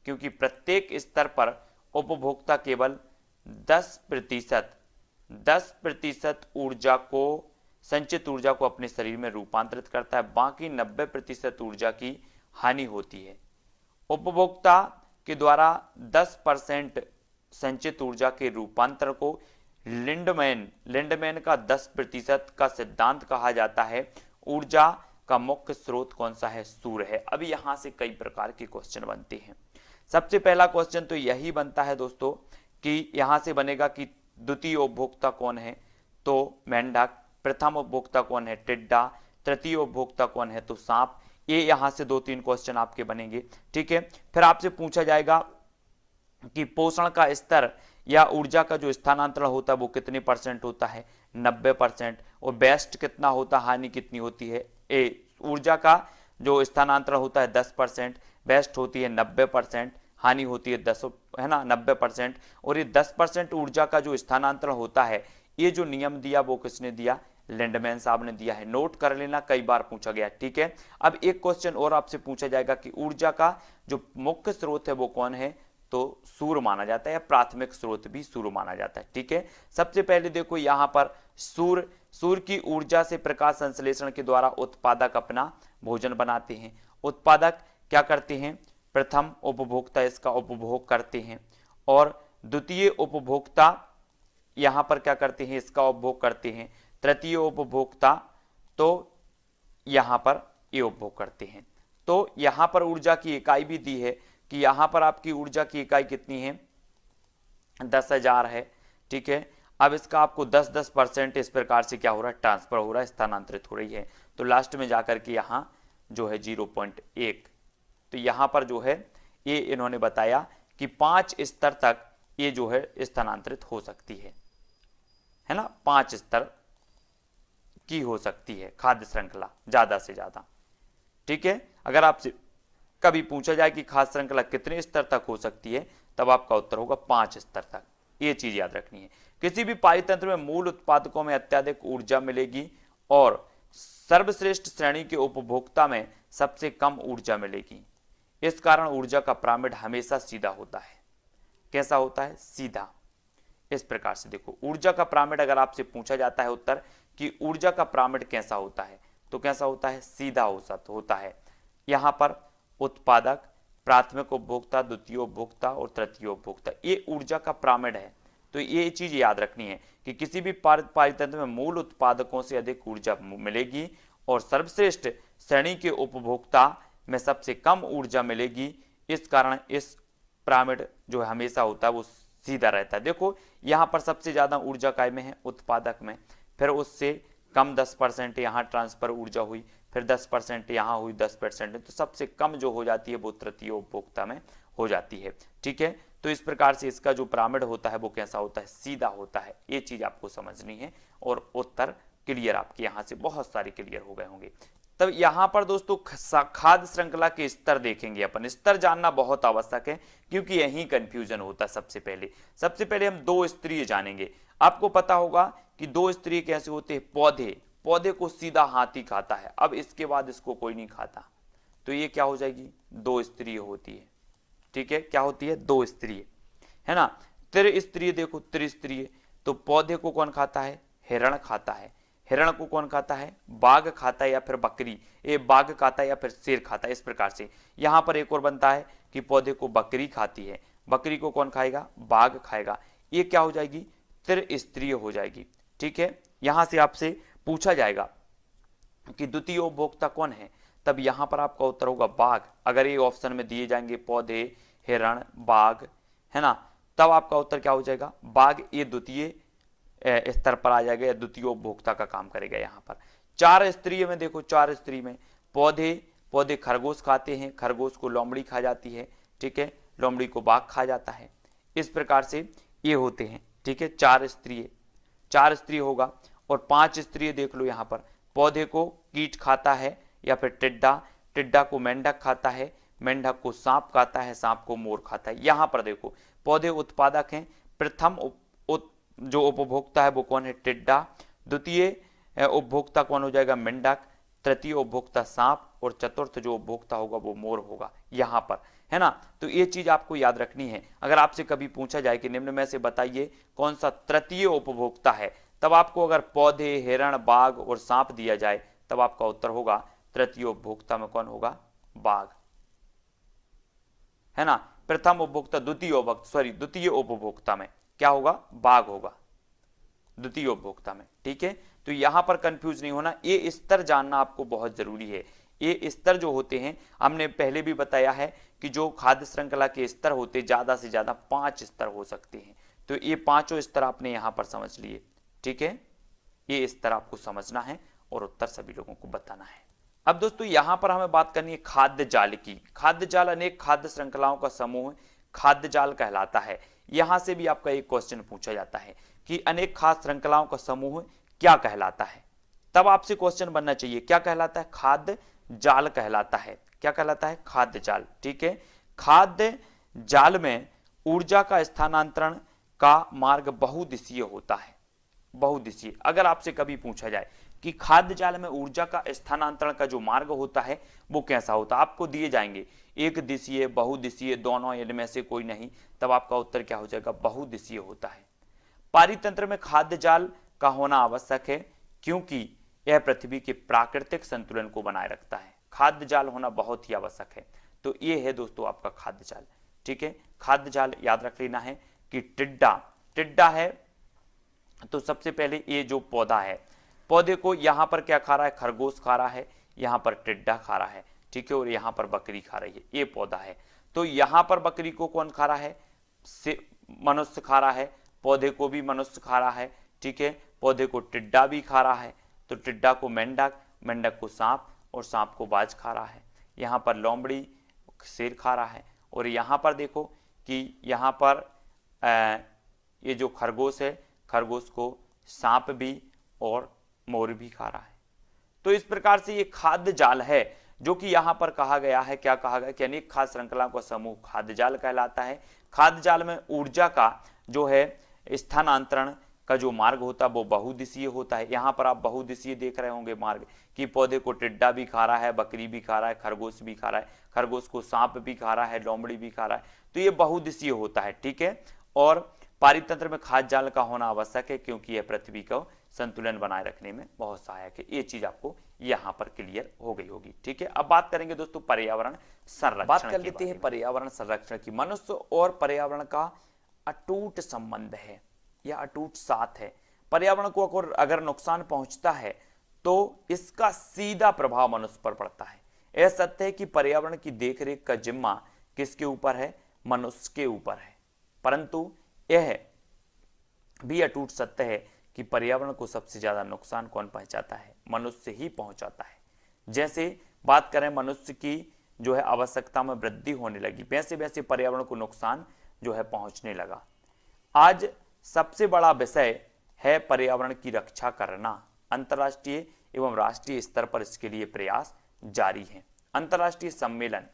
क्योंकि प्रत्येक स्तर पर उपभोक्ता केवल 10% ऊर्जा को, संचित ऊर्जा को अपने शरीर में रूपांतरित करता है, बाकी 90% ऊर्जा की हानि होती है। उपभोक्ता के द्वारा 10% संचित ऊर्जा के रूपांतर को लिंडमैन का 10% का सिद्धांत कहा जाता है। ऊर्जा का मुख्य स्रोत कौन सा है? सूर्य है। अभी यहां से कई प्रकार के क्वेश्चन बनते हैं। सबसे पहला क्वेश्चन तो यही बनता है दोस्तों कि यहां से बनेगा कि द्वितीय उपभोक्ता कौन है? तो मेंढक। प्रथम उपभोक्ता कौन है? टिड्डा। तृतीय उपभोक्ता कौन है? तो सांप। ये यहां से 2-3 क्वेश्चन आपके बनेंगे। ठीक है। फिर आपसे पूछा जाएगा कि पोषण का स्तर या ऊर्जा का जो स्थानांतरण होता है वो कितने % होता है? 90%। और बेस्ट कितना होता है? हानि कितनी होती है? ऊर्जा का जो स्थानांतरण होता है 10%, बेस्ट होती है 90%, हानि होती है 10, है ना, 90%। और ये 10% ऊर्जा का जो स्थानांतरण होता है, ये जो नियम दिया वो किसने दिया? लिंडमैन साहब ने दिया है। नोट कर लेना, कई बार पूछा गया। ठीक है। अब एक क्वेश्चन और आपसे पूछा जाएगा कि ऊर्जा का जो मुख्य स्रोत है वो कौन है? तो सूर्य माना जाता है, या प्राथमिक स्रोत भी सूर्य माना जाता है। ठीक है। सबसे पहले देखो यहां पर सूर्य की ऊर्जा से प्रकाश संश्लेषण के द्वारा उत्पादक अपना भोजन बनाते हैं। उत्पादक क्या करते हैं? प्रथम उपभोक्ता इसका उपभोग करते हैं, और द्वितीय उपभोक्ता यहां पर क्या करते हैं? इसका उपभोग करते हैं। तृतीय उपभोक्ता तो यहां पर ये उपभोग करते हैं। तो यहां पर ऊर्जा की इकाई भी दी है कि यहां पर आपकी ऊर्जा की इकाई कितनी है? 10,000 है। ठीक है। अब इसका आपको 10% इस प्रकार से क्या हो रहा है? ट्रांसफर हो रहा है, स्थानांतरित हो रही है। तो लास्ट में जाकर के यहां जो है 0.1। तो यहां पर जो है ये इन्होंने बताया कि 5 स्तर तक ये जो है स्थानांतरित हो सकती है ना, 5 स्तर की हो सकती है खाद्य श्रृंखला ज्यादा से ज्यादा। ठीक है। अगर आपसे कभी पूछा जाए कि खाद्य श्रृंखला कितने स्तर तक हो सकती है, तब आपका उत्तर होगा 5 स्तर तक। ये चीज याद रखनी है। किसी भी पारितंत्र में मूल उत्पादकों में अत्यधिक ऊर्जा मिलेगी और सर्वश्रेष्ठ श्रेणी के उपभोक्ता में सबसे कम ऊर्जा मिलेगी। इस कारण ऊर्जा का पिरामिड हमेशा सीधा होता है। कैसा होता है? सीधा। इस प्रकार से देखो, ऊर्जा का पिरामिड अगर आपसे पूछा जाता है उत्तर कि ऊर्जा का पिरामिड कैसा होता है, तो कैसा होता है? सीधा होता है। यहां पर उत्पादक, प्राथमिक उपभोक्ता, द्वितीय उपभोक्ता और तृतीय उपभोक्ता, ये ऊर्जा का पिरामिड है। तो ये चीज याद रखनी है कि किसी भी पारितंत्र में मूल उत्पादकों से अधिक ऊर्जा मिलेगी और सर्वश्रेष्ठ श्रेणी के उपभोक्ता में सबसे कम ऊर्जा मिलेगी। इस कारण इस पिरामिड जो हमेशा होता है वो सीधा रहता है। देखो यहाँ पर सबसे ज्यादा ऊर्जा काय में है, उत्पादक में, फिर उससे कम 10% यहाँ ट्रांसफर ऊर्जा हुई, फिर 10% यहाँ हुई, 10%, तो सबसे कम जो हो जाती है वो तृतीय उपभोक्ता में हो जाती है। ठीक है, तो इस प्रकार से इसका जो पिरामिड होता है वो कैसा होता है, सीधा होता है। ये चीज आपको समझनी है और उत्तर क्लियर आपके यहाँ से बहुत सारे क्लियर हो गए होंगे। तब यहाँ पर दोस्तों खाद्य श्रृंखला के स्तर देखेंगे अपन। स्तर जानना बहुत आवश्यक है क्योंकि यही कंफ्यूजन होता है। सबसे पहले हम दो स्तरीय जानेंगे। आपको पता होगा कि दो स्तरीय कैसे होते हैं, पौधे को सीधा हाथी खाता है, अब इसके बाद इसको कोई नहीं खाता, तो ये क्या हो जाएगी, दो स्तरीय होती है। ठीक है, क्या होती है, दो स्तरीय, है ना। त्रिस्तरीय देखो, त्रिस्तरीय तो पौधे को कौन खाता है, हिरण खाता है। हिरण को कौन खाता है, बाघ खाता है या फिर बकरी, ये बाघ खाता है या फिर शेर खाता है। इस प्रकार से यहां पर एक और बनता है कि पौधे को बकरी खाती है, बकरी को कौन खाएगा, बाघ खाएगा। ये क्या हो जाएगी, त्रिस्तरीय हो जाएगी। ठीक है, यहां से आपसे पूछा जाएगा कि द्वितीय उपभोक्ता कौन है, तब यहां पर आपका उत्तर होगा बाघ। अगर ये ऑप्शन में दिए जाएंगे पौधे, हिरण, बाघ, है ना, तब आपका उत्तर क्या हो जाएगा, बाघ। ये द्वितीय स्तर पर आ जाएगा, द्वितीय उपभोक्ता का काम करेगा। यहाँ पर चार स्तरीय में देखो, चार स्तरीय में पौधे खरगोश खाते हैं, खरगोश को लोमड़ी खा जाती है। ठीक है, लोमड़ी को बाघ खा जाता है। इस प्रकार से ये होते हैं। ठीक है, चार स्तरीय होगा। और पांच स्तरीय देख लो, यहाँ पर पौधे को कीट खाता है या फिर टिड्डा को मेंढक खाता है, मेंढक को सांप खाता है, सांप को मोर खाता है। यहां पर देखो पौधे उत्पादक हैं, प्रथम जो उपभोक्ता है वो कौन है, टिड्डा। द्वितीय उपभोक्ता कौन हो जाएगा, मेंढक। तृतीय उपभोक्ता सांप, और चतुर्थ जो उपभोक्ता होगा वो मोर होगा यहां पर, है ना। तो ये चीज आपको याद रखनी है। अगर आपसे कभी पूछा जाए कि निम्न में से बताइए कौन सा तृतीय उपभोक्ता है, तब आपको अगर पौधे, हिरण, बाघ और सांप दिया जाए तब आपका उत्तर होगा तृतीय उपभोक्ता में कौन होगा, बाघ, है ना। प्रथम उपभोक्ता, द्वितीय उपभोक्ता में क्या होगा, बाघ होगा, द्वितीय उपभोक्ता में। ठीक है, तो यहां पर कंफ्यूज नहीं होना, ये स्तर जानना आपको बहुत जरूरी है। ये स्तर जो होते हैं, हमने पहले भी बताया है कि जो खाद्य श्रृंखला के स्तर होते ज्यादा से ज्यादा 5 स्तर हो सकते हैं। तो ये पांचों स्तर आपने यहां पर समझ लिए। ठीक है, ये स्तर आपको समझना है और उत्तर सभी लोगों को बताना है। अब दोस्तों यहां पर हमें बात करनी है खाद्य जाल की। खाद्य जाल अनेक खाद्य श्रृंखलाओं का समूह खाद्य जाल कहलाता है। यहां से भी आपका एक क्वेश्चन पूछा जाता है कि अनेक खाद्य श्रृंखलाओं का समूह क्या कहलाता है, तब आपसे क्वेश्चन बनना चाहिए क्या कहलाता है, खाद्य जाल कहलाता है। क्या कहलाता है, खाद्य जाल। ठीक है, खाद्य जाल में ऊर्जा का स्थानांतरण का मार्ग बहुदिशीय होता है। बहुदिशीय, अगर आपसे कभी पूछा जाए कि खाद्य जाल में ऊर्जा का स्थानांतरण का जो मार्ग होता है वो कैसा होता है, आपको दिए जाएंगे एक दिशीय, बहुदिशीय, दोनों इनमें से कोई नहीं, तब आपका उत्तर क्या हो जाएगा, बहुदिशीय होता है। पारितंत्र में खाद्य जाल का होना आवश्यक है क्योंकि यह पृथ्वी के प्राकृतिक संतुलन को बनाए रखता है। खाद्य जाल होना बहुत ही आवश्यक है। तो ये है दोस्तों आपका खाद्य जाल। ठीक है, खाद्य जाल याद रख लेना है कि टिड्डा है, तो सबसे पहले ये जो पौधा है, पौधे को यहां पर क्या खा रहा है, खरगोश खा रहा है, यहां पर टिड्डा खा रहा है। ठीक है, और यहां पर बकरी खा रही है, ये पौधा है। तो यहां पर बकरी को कौन खा रहा है, मनुष्य खा रहा है, पौधे को भी मनुष्य खा रहा है। ठीक है, पौधे को टिड्डा भी खा रहा है, तो टिड्डा को मेंढक, मेंढक को सांप, और सांप को बाज खा रहा है। यहाँ पर लोमड़ी शेर खा रहा है, और यहाँ पर देखो कि यहाँ पर ये जो खरगोश है, खरगोश को सांप भी और मोर भी खा रहा है। तो इस प्रकार से ये खाद्य जाल है जो कि यहां पर कहा गया है, क्या कहा गया कि अनेक खाद्य श्रृंखलाओं का समूह खाद्य जाल कहलाता है। खाद्य जाल में ऊर्जा का जो है स्थानांतरण का जो मार्ग होता है वो बहुदिशीय होता है। यहां पर आप बहुदिशीय देख रहे होंगे मार्ग, कि पौधे को टिड्डा भी खा रहा है, बकरी भी खा रहा है, खरगोश भी खा रहा है, खरगोश को सांप भी खा रहा है, लोमड़ी भी खा रहा है, तो ये बहुदिशीय होता है। ठीक है, और पारितंत्र में खाद्य जाल का होना आवश्यक है क्योंकि यह पृथ्वी को संतुलन बनाए रखने में बहुत सहायक है। ये चीज आपको यहां पर क्लियर हो गई होगी। ठीक है, अब बात करेंगे दोस्तों पर्यावरण संरक्षण, बात कर लेते हैं पर्यावरण संरक्षण की। मनुष्य और पर्यावरण का अटूट संबंध है या अटूट साथ है। पर्यावरण को अगर नुकसान पहुंचता है तो इसका सीधा प्रभाव मनुष्य पर पड़ता है। यह सत्य है कि पर्यावरण की देखरेख का जिम्मा किसके ऊपर है? मनुष्य के ऊपर है। परंतु यह भी अटूट सत्य है कि पर्यावरण को सबसे ज्यादा नुकसान कौन पहुंचाता है? मनुष्य ही पहुंचाता है। जैसे बात करें मनुष्य की जो है आवश्यकता में वृद्धि होने लगी, वैसे वैसे पर्यावरण को नुकसान जो है पहुंचने लगा। आज सबसे बड़ा विषय है पर्यावरण की रक्षा करना। अंतर्राष्ट्रीय एवं राष्ट्रीय स्तर पर इसके लिए प्रयास जारी हैं। अंतर्राष्ट्रीय सम्मेलन,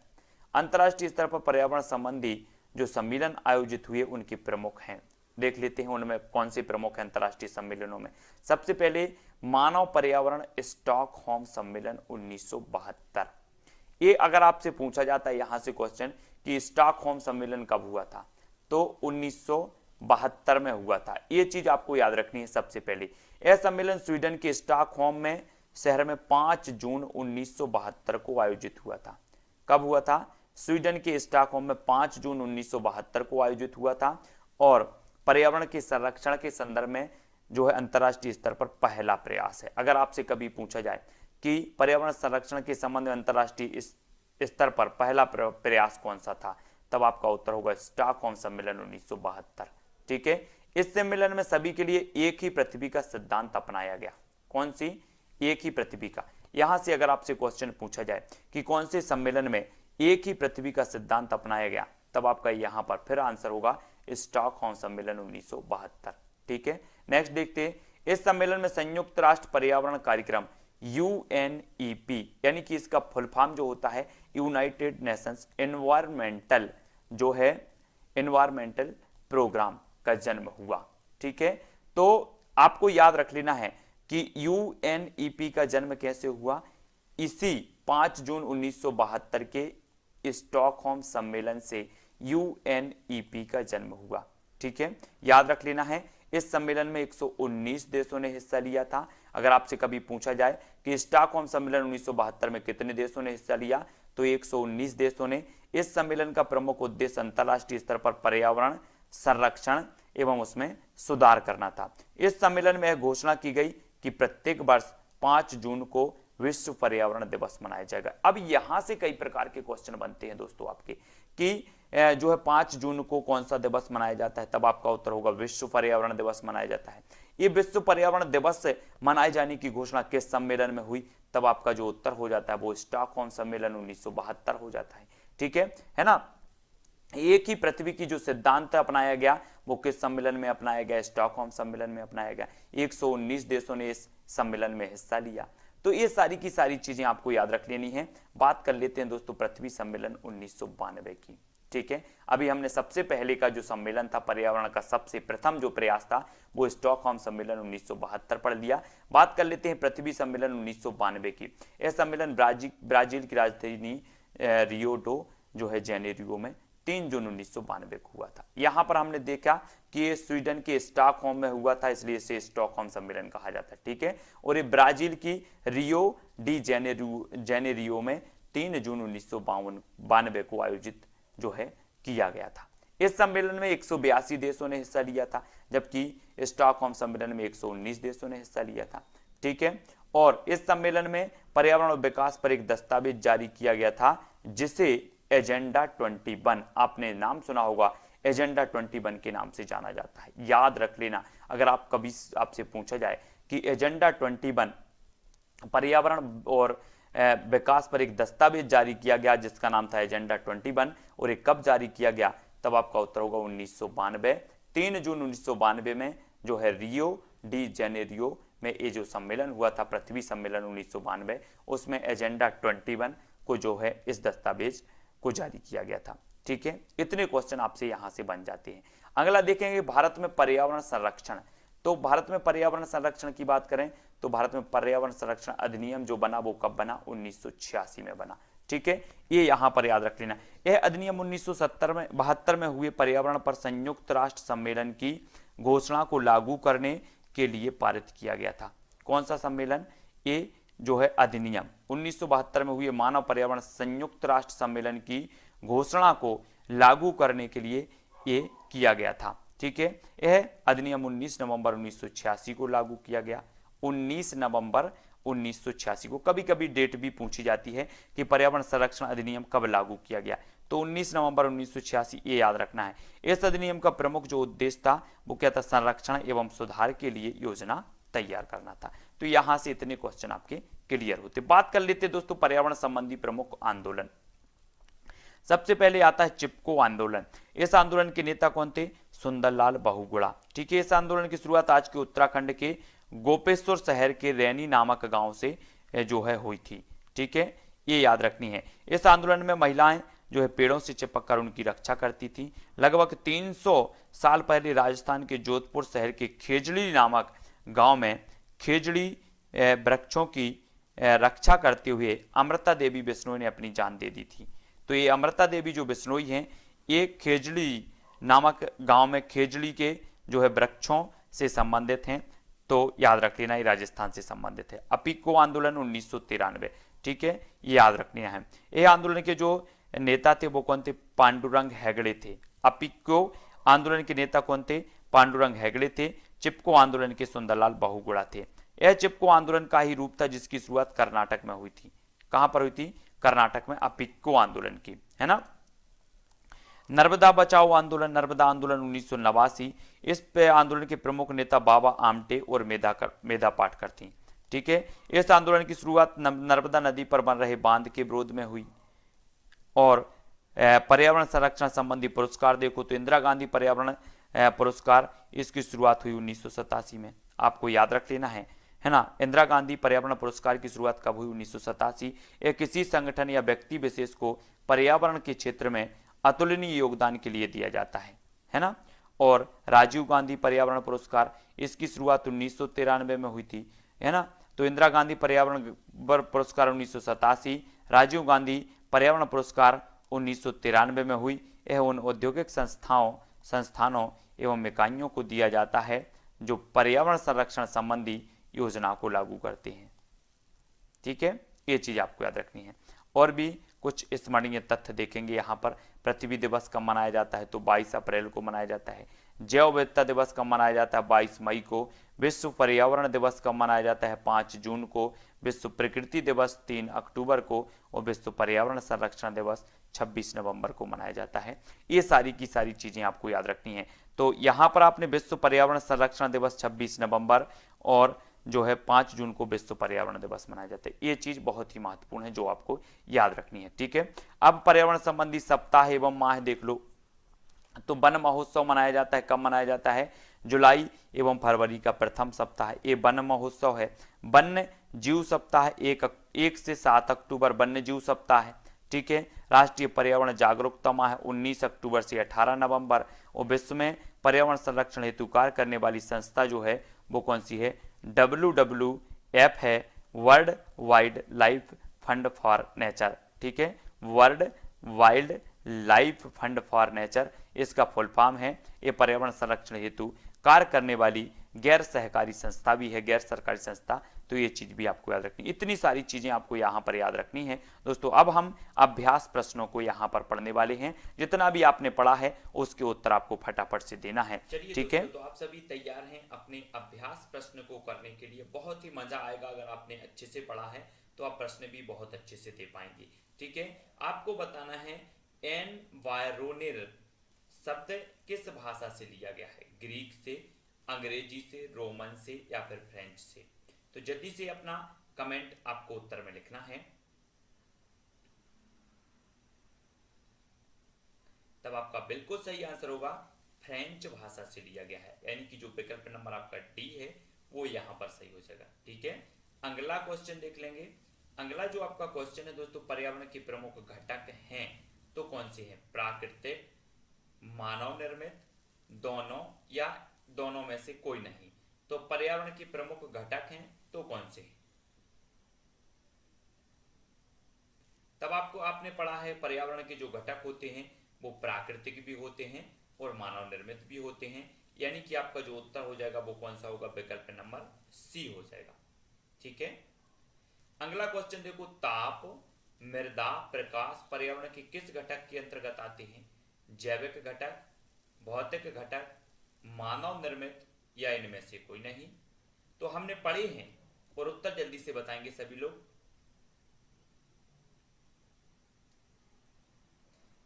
अंतर्राष्ट्रीय स्तर पर पर्यावरण संबंधी जो सम्मेलन आयोजित हुए उनके प्रमुख हैं, देख लेते हैं उनमें कौन से प्रमुख हैं अंतर्राष्ट्रीय सम्मेलनों में। सबसे पहले मानव पर्यावरण स्टॉकहोम सम्मेलन 1972। ये अगर आपसे पूछा जाता है यहां से क्वेश्चन कि स्टॉकहोम सम्मेलन कब हुआ था, तो 1972 में हुआ था। ये चीज आपको याद रखनी है सबसे पहले। यह सम्मेलन स्वीडन के स्टॉकहोम में शहर में 5 जून 1972 को आयोजित हुआ था। कब हुआ था? स्वीडन के स्टॉकहोम में 5 जून 1972 को आयोजित हुआ था। और पर्यावरण के संरक्षण के संदर्भ में जो है अंतर्राष्ट्रीय स्तर पर पहला प्रयास है। अगर आपसे कभी पूछा जाए कि पर्यावरण संरक्षण के संबंध में अंतर्राष्ट्रीय स्तर पर पहला प्रयास कौन सा था, तब आपका उत्तर होगा स्टॉकहोम सम्मेलन 1972। ठीक है, इस सम्मेलन में सभी के लिए एक ही पृथ्वी का सिद्धांत अपनाया गया। कौन सी? एक ही पृथ्वी का। यहां से अगर आपसे क्वेश्चन पूछा जाए कि कौन से सम्मेलन में एक ही पृथ्वी का सिद्धांत अपनाया गया, तब आपका यहां पर फिर आंसर होगा स्टॉकहोम सम्मेलन 1972। ठीक है, नेक्स्ट देखते हैं। इस सम्मेलन में संयुक्त राष्ट्र पर्यावरण कार्यक्रम UNEP यानी कि इसका फुल फॉर्म जो होता है यूनाइटेड नेशंस एनवायरमेंटल जो है एनवायरमेंटल प्रोग्राम का जन्म हुआ। ठीक है, तो आपको याद रख लेना है कि UNEP का जन्म कैसे हुआ? इसी 5 जून 1972 के स्टॉकहोम सम्मेलन से UNEP का जन्म हुआ। ठीक है, याद रख लेना है। इस सम्मेलन में 119 देशों ने हिस्सा लिया था। अगर आपसे कभी पूछा जाए कि स्टॉकहोम सम्मेलन 1972 में कितने देशों ने हिस्सा लिया, तो 119 देशों ने। इस सम्मेलन का प्रमुख उद्देश्य अंतर्राष्ट्रीय स्तर पर पर्यावरण संरक्षण एवं उसमें सुधार करना था। इस सम्मेलन में यह घोषणा की गई कि प्रत्येक वर्ष 5 जून को विश्व पर्यावरण दिवस मनाया जाएगा। अब यहां से कई प्रकार के क्वेश्चन बनते हैं दोस्तों आपके कि जो है 5 जून को कौन सा दिवस मनाया जाता है, तब आपका उत्तर होगा विश्व पर्यावरण दिवस मनाया जाता है। ये विश्व पर्यावरण दिवस मनाए जाने की घोषणा किस सम्मेलन में हुई, तब आपका जो उत्तर हो जाता है वो स्टॉकहोम सम्मेलन 1972 हो जाता है। ठीक है ना। एक ही पृथ्वी की जो सिद्धांत अपनाया गया वो किस सम्मेलन में अपनाया गया? स्टॉकहोम सम्मेलन में अपनाया गया। 119 देशों ने इस सम्मेलन में हिस्सा लिया। तो ये सारी की सारी चीजें आपको याद रख लेनी है। बात कर लेते हैं दोस्तों पृथ्वी सम्मेलन 1992 की। ठीक है, अभी हमने सबसे पहले का जो सम्मेलन था पर्यावरण का सबसे प्रथम जो प्रयास था वो स्टॉकहोम सम्मेलन 1972 पढ़ लिया। बात कर लेते हैं पृथ्वी सम्मेलन 1992 की। यह सम्मेलन ब्राजील की राजधानी रियो डो जो है जेनेरियो में 3 जून 1992 को हुआ था। यहां पर हमने देखा कि ये स्वीडन के स्टॉकहोम में हुआ था, इसलिए इसे स्टॉकहोम सम्मेलन कहा जाता है। ठीक है, और ये ब्राजील की रियो डी जेनेरियो में 3 जून 1992 को आयोजित जो है किया गया था। इस सम्मेलन में 182 देशों ने हिस्सा लिया था, जबकि स्टॉकहोम सम्मेलन में 119 देशों ने हिस्सा लिया था। ठीक है, और इस सम्मेलन में पर्यावरण और विकास पर एक दस्तावेज जारी किया गया था जिसे एजेंडा 21, आपने नाम सुना होगा, एजेंडा 21 के नाम से जाना जाता है। याद रख लेना, अगर आप कभी आपसे पूछा जाए कि एजेंडा 21 पर्यावरण और विकास पर एक दस्तावेज जारी किया गया जिसका नाम था एजेंडा 21, और ये कब जारी किया गया, तब आपका उत्तर होगा 1992। 3 जून 1992 में जो है रियो डी जेनेरियो में ये जो सम्मेलन हुआ था पृथ्वी सम्मेलन 1992, उसमें एजेंडा 21 को जो है इस दस्तावेज को जारी किया गया था। ठीक है, इतने क्वेश्चन आपसे यहां से बन जाते हैं। अगला देखेंगे भारत में पर्यावरण संरक्षण। तो भारत में पर्यावरण संरक्षण की बात करें तो भारत में पर्यावरण संरक्षण अधिनियम जो बना वो कब बना? 1986 में बना। ठीक है, ये यहां पर याद रख लेना। यह अधिनियम 1972 में हुए पर्यावरण पर संयुक्त राष्ट्र सम्मेलन की घोषणा को लागू करने के लिए पारित किया गया था। कौन सा सम्मेलन? ये जो है अधिनियम 1972 में हुए मानव पर्यावरण संयुक्त राष्ट्र सम्मेलन की घोषणा को लागू करने के लिए ये किया गया था। ठीक है, यह अधिनियम 19 नवंबर 1986 को लागू किया गया। 19 नवंबर 1986 को। कभी कभी डेट भी पूछी जाती है कि पर्यावरण संरक्षण अधिनियम कब लागू किया गया, तो 19 नवंबर 1986, ये याद रखना है। इस अधिनियम का प्रमुख जो उद्देश्य था वो क्या था, संरक्षण एवं सुधार के लिए योजना तैयार करना था। तो यहां से इतने क्वेश्चन आपके क्लियर होते। बात कर लेते दोस्तों पर्यावरण संबंधी प्रमुख आंदोलन। सबसे पहले आता है चिपको आंदोलन। इस आंदोलन के नेता कौन थे, सुंदरलाल बहुगुणा। ठीक है, इस आंदोलन की शुरुआत आज के उत्तराखंड के गोपेश्वर शहर के रैनी नामक गांव से जो है हुई थी। ठीक है, ये याद रखनी है। इस आंदोलन में महिलाएं जो है पेड़ों से चिपक कर उनकी रक्षा करती थी। लगभग 300 साल पहले राजस्थान के जोधपुर शहर के खेजड़ी नामक गांव में खेजड़ी वृक्षों की रक्षा करते हुए अमृता देवी बिश्नोई ने अपनी जान दे दी थी। तो ये अमृता देवी जो बिश्नोई हैं, ये खेजड़ी नामक गांव में खेजड़ी के जो है वृक्षों से संबंधित हैं। तो याद रख लेना, ये राजस्थान से संबंधित है। अपिको आंदोलन 1993, ठीक है, ये याद रखना है। ये आंदोलन के जो नेता थे वो कौन थे, पांडुरंग हेगड़े थे। अपिको आंदोलन के नेता कौन थे, पांडुरंग हेगड़े थे। चिपको आंदोलन के सुंदरलाल बहुगुणा थे। यह चिपको आंदोलन का ही रूप था जिसकी शुरुआत कर्नाटक में हुई थी। कहां पर हुई थी, कर्नाटक में, अपिको आंदोलन की, है ना। नर्मदा बचाओ आंदोलन, नर्मदा आंदोलन 1989। इस पे आंदोलन के प्रमुख नेता बाबा आमटे और मेधा पाटकर थी। ठीक है, इस आंदोलन की शुरुआत नर्मदा नदी पर बन रहे बांध के विरोध में हुई। और पर्यावरण संरक्षण संबंधी पुरस्कार देखो तो इंदिरा गांधी पर्यावरण पुरस्कार, इसकी शुरुआत हुई 1987 में। आपको याद रख लेना है ना। इंदिरा गांधी पर्यावरण पुरस्कार की शुरुआत कब हुई, 1987। यह किसी संगठन या व्यक्ति विशेष को पर्यावरण के क्षेत्र में अतुलनीय योगदान के लिए दिया जाता है ना। और राजीव गांधी पर्यावरण पुरस्कार, इसकी शुरुआत 1993 में हुई थी, है ना। तो इंदिरा गांधी पर्यावरण पुरस्कार 1987, राजीव गांधी पर्यावरण पुरस्कार 1993 में हुई। यह उन औद्योगिक संस्थानों एवं इकाइयों को दिया जाता है जो पर्यावरण संरक्षण संबंधी योजना को लागू करते हैं। ठीक है, ये चीज आपको याद रखनी है। और भी कुछ स्मरणीय तथ्य देखेंगे यहाँ पर। पृथ्वी दिवस कब मनाया जाता है, तो 22 अप्रैल को मनाया जाता है। जैव विविधता दिवस कब मनाया जाता है, 22 मई को। विश्व पर्यावरण दिवस कब मनाया जाता है, 5 जून को। विश्व प्रकृति दिवस 3 अक्टूबर को। और विश्व पर्यावरण संरक्षण दिवस 26 नवंबर को मनाया जाता है। ये सारी की सारी चीजें आपको याद रखनी है। तो यहाँ पर आपने विश्व पर्यावरण संरक्षण दिवस 26 नवंबर और जो है 5 जून को विश्व पर्यावरण दिवस मनाया जाता है। ये चीज बहुत ही महत्वपूर्ण है जो आपको याद रखनी है। ठीक है, अब पर्यावरण संबंधी सप्ताह एवं माह देख लो। तो वन महोत्सव मनाया जाता है, कब मनाया जाता है, जुलाई एवं फरवरी का प्रथम सप्ताह, ये वन महोत्सव है। वन्य जीव सप्ताह 1 से 7 अक्टूबर वन्य जीव सप्ताह है। ठीक है, राष्ट्रीय पर्यावरण जागरूकता माह है 19 अक्टूबर से 18 नवंबर। और विश्व में पर्यावरण संरक्षण हेतु कार्य करने वाली संस्था जो है वो कौन सी है, WWF है, world wild life fund for nature. ठीक है, world wild life fund for nature, इसका फुल फॉर्म है। ये पर्यावरण संरक्षण हेतु कार्य करने वाली गैर सहकारी संस्था भी है, गैर सरकारी संस्था। तो ये चीज भी आपको याद रखनी, इतनी सारी चीजें आपको यहाँ पर याद रखनी है दोस्तों। अब हम अभ्यास प्रश्नों को यहाँ पर पढ़ने वाले हैं। जितना भी आपने पढ़ा है उसके उत्तर आपको फटाफट से देना है। ठीक है, तो आप सभी तैयार हैं अपने अभ्यास प्रश्न को करने के लिए। बहुत ही मजा आएगा अगर आपने अच्छे से पढ़ा है तो आप प्रश्न भी बहुत अच्छे से दे पाएंगे। ठीक है, आपको बताना है एनवायरोनिर शब्द किस भाषा से लिया गया है, ग्रीक से, अंग्रेजी से, रोमन से या फिर फ्रेंच से। तो जल्दी से अपना कमेंट आपको उत्तर में लिखना है। तब आपका बिल्कुल सही आंसर होगा फ्रेंच भाषा से लिया गया है, यानी कि जो विकल्प नंबर आपका डी है वो यहां पर सही हो जाएगा। ठीक है, अगला क्वेश्चन देख लेंगे। अगला जो आपका क्वेश्चन है दोस्तों, पर्यावरण के प्रमुख घटक हैं तो कौन से हैं, प्राकृतिक, मानव निर्मित, दोनों या दोनों में से कोई नहीं। तो पर्यावरण के प्रमुख घटक हैं तो कौन से हैं। तब आपको आपने पढ़ा है पर्यावरण के जो घटक होते हैं वो प्राकृतिक भी होते हैं और मानव निर्मित भी होते हैं, यानी कि आपका जो उत्तर हो जाएगा वो कौन सा होगा, विकल्प नंबर सी हो जाएगा। ठीक है, अगला क्वेश्चन देखो, ताप, मृदा, प्रकाश पर्यावरण के किस घटक के अंतर्गत आते हैं, जैविक घटक, भौतिक घटक, मानव निर्मित या इनमें से कोई नहीं। तो हमने पढ़े हैं और उत्तर जल्दी से बताएंगे सभी लोग।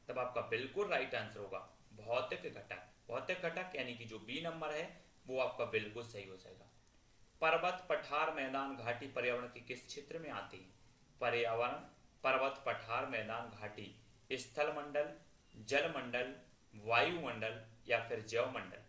तब आपका बिल्कुल राइट आंसर होगा भौतिक घटक। भौतिक घटक यानी कि जो बी नंबर है वो आपका बिल्कुल सही हो जाएगा। पर्वत, पठार, मैदान, घाटी पर्यावरण के किस क्षेत्र में आते हैं? पर्यावरण, पर्वत, पठार, मैदान, घाटी, स्थल मंडल, जल मंडल, वायुमंडल या फिर जैव मंडल?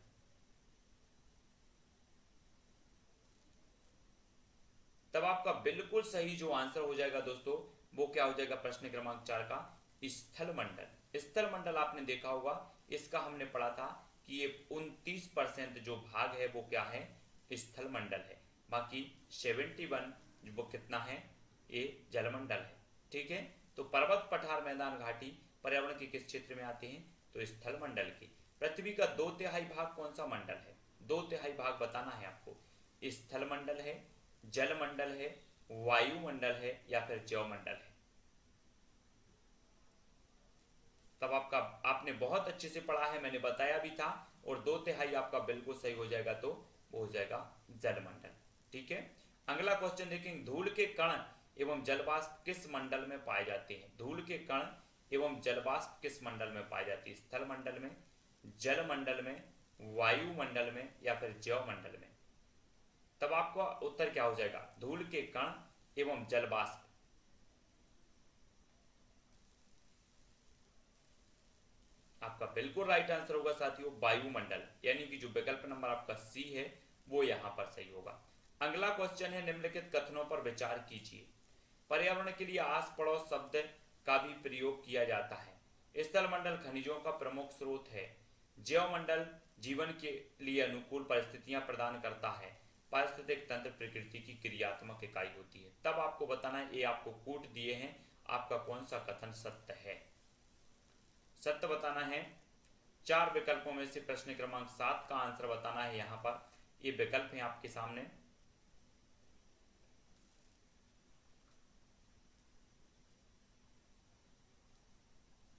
तब आपका बिल्कुल सही जो आंसर हो जाएगा दोस्तों वो क्या हो जाएगा प्रश्न क्रमांक 4 का स्थल मंडल। स्थल मंडल आपने देखा होगा, इसका हमने पढ़ा था कि ये 29% जो भाग है वो क्या है, स्थल मंडल है। बाकी 71 वो कितना है, ये जलमंडल है। ठीक है, तो पर्वत, पठार, मैदान, घाटी पर्यावरण के किस क्षेत्र में आते हैं, तो स्थल मंडल की। पृथ्वी का 2/3 भाग कौन सा मंडल है, 2/3 भाग बताना है आपको। स्थल मंडल है, जल मंडल है, वायुमंडल है या फिर जैव मंडल है? तब आपका आपने बहुत अच्छे से पढ़ा है, मैंने बताया भी था, और 2/3 आपका बिल्कुल सही हो जाएगा, तो वो हो जाएगा जल मंडल। ठीक है, अगला क्वेश्चन देखेंगे, धूल के कण एवं जलवाष्प किस मंडल में पाए जाते हैं? धूल के कण एवं जलवाष्प किस मंडल में पाए जाती है? स्थल मंडल में, जल मंडल में, वायुमंडल में या फिर जैव मंडल में? तब आपका उत्तर क्या हो जाएगा, धूल के कण एवं जलवाष्प। आपका बिल्कुल राइट आंसर होगा साथियों वायुमंडल, यानी कि जो विकल्प नंबर आपका सी है वो यहां पर सही होगा। अगला क्वेश्चन है, निम्नलिखित कथनों पर विचार कीजिए। पर्यावरण के लिए आस पड़ोस शब्द का भी प्रयोग किया जाता है। स्थल मंडल खनिजों का प्रमुख स्रोत है। जैव मंडल जीवन के लिए अनुकूल परिस्थितियां प्रदान करता है। पारिस्थितिक तंत्र प्रकृति की क्रियात्मक इकाई होती है। तब आपको बताना है, ये आपको कोट दिए हैं, आपका कौन सा कथन सत्य है, सत्य बताना है। 4 विकल्पों में से प्रश्न क्रमांक 7 का आंसर बताना है। यहां पर ये विकल्प है आपके सामने।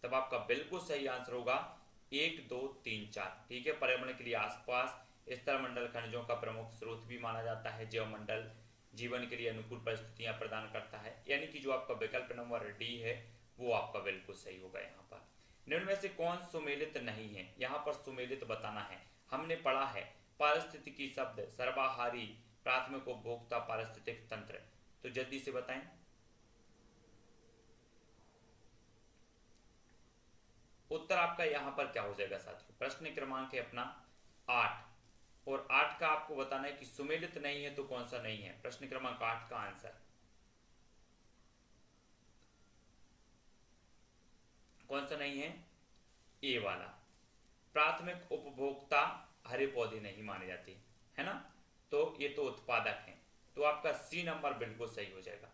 तब आपका बिल्कुल सही आंसर होगा 1 2 3 4। ठीक है, पर्यावरण के लिए आसपास स्थल मंडल खनिजों का प्रमुख स्रोत भी माना जाता है। जैव मंडल जीवन के लिए अनुकूल परिस्थितियां प्रदान करता है, यानी कि जो आपका विकल्प नंबर डी है वो आपका बिल्कुल सही होगा। यहाँ पर निम्न में से कौन सुमेलित नहीं है, यहाँ पर सुमेलित बताना है। हमने पढ़ा है पारिस्थितिकी शब्द, सर्वाहारी, प्राथमिक उपभोक्ता, पारिस्थितिक तंत्र, तो जल्दी से बताएं। उत्तर आपका यहां पर क्या हो जाएगा साथियों, प्रश्न क्रमांक है अपना 8, और 8 का आपको बताना है कि सुमेलित नहीं है तो कौन सा नहीं है। प्रश्न क्रमांक 8 का आंसर कौन सा नहीं है, ए वाला। प्राथमिक उपभोक्ता हरे पौधे नहीं माने जाते, है ना, तो ये तो उत्पादक हैं, तो आपका सी नंबर बिल्कुल सही हो जाएगा।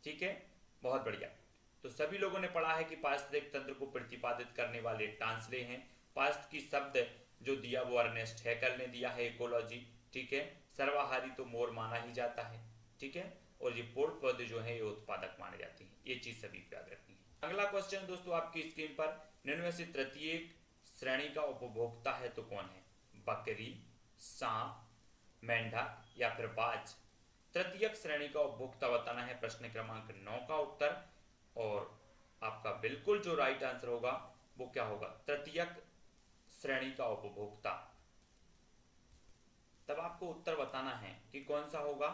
ठीक है, बहुत बढ़िया। तो सभी लोगों ने पढ़ा है कि पारिस्थितिक तंत्र को प्रतिपादित करने वाले टांसले हैं। पारिस्थितिकी शब्द जो दिया वो अर्नेस्ट हैकल ने दिया है, इकोलॉजी। ठीक है, सर्वाहारी तो मोर माना ही जाता है। ठीक है, और ये पेड़ पौधे जो है ये उत्पादक माने जाते हैं, ये चीज सभी को याद रखनी है। अगला क्वेश्चन दोस्तों आपकी स्क्रीन पर, निम्न में से तृतीय श्रेणी का उपभोक्ता है तो कौन है? बकरी, सांप, मेंढक या फिर बाज? तृतीयक श्रेणी का उपभोक्ता बताना है, प्रश्न क्रमांक 9 का उत्तर। और आपका बिल्कुल जो राइट आंसर होगा वो क्या होगा, तृतीयक श्रेणी का उपभोक्ता। तब आपको उत्तर बताना है कि कौन सा होगा।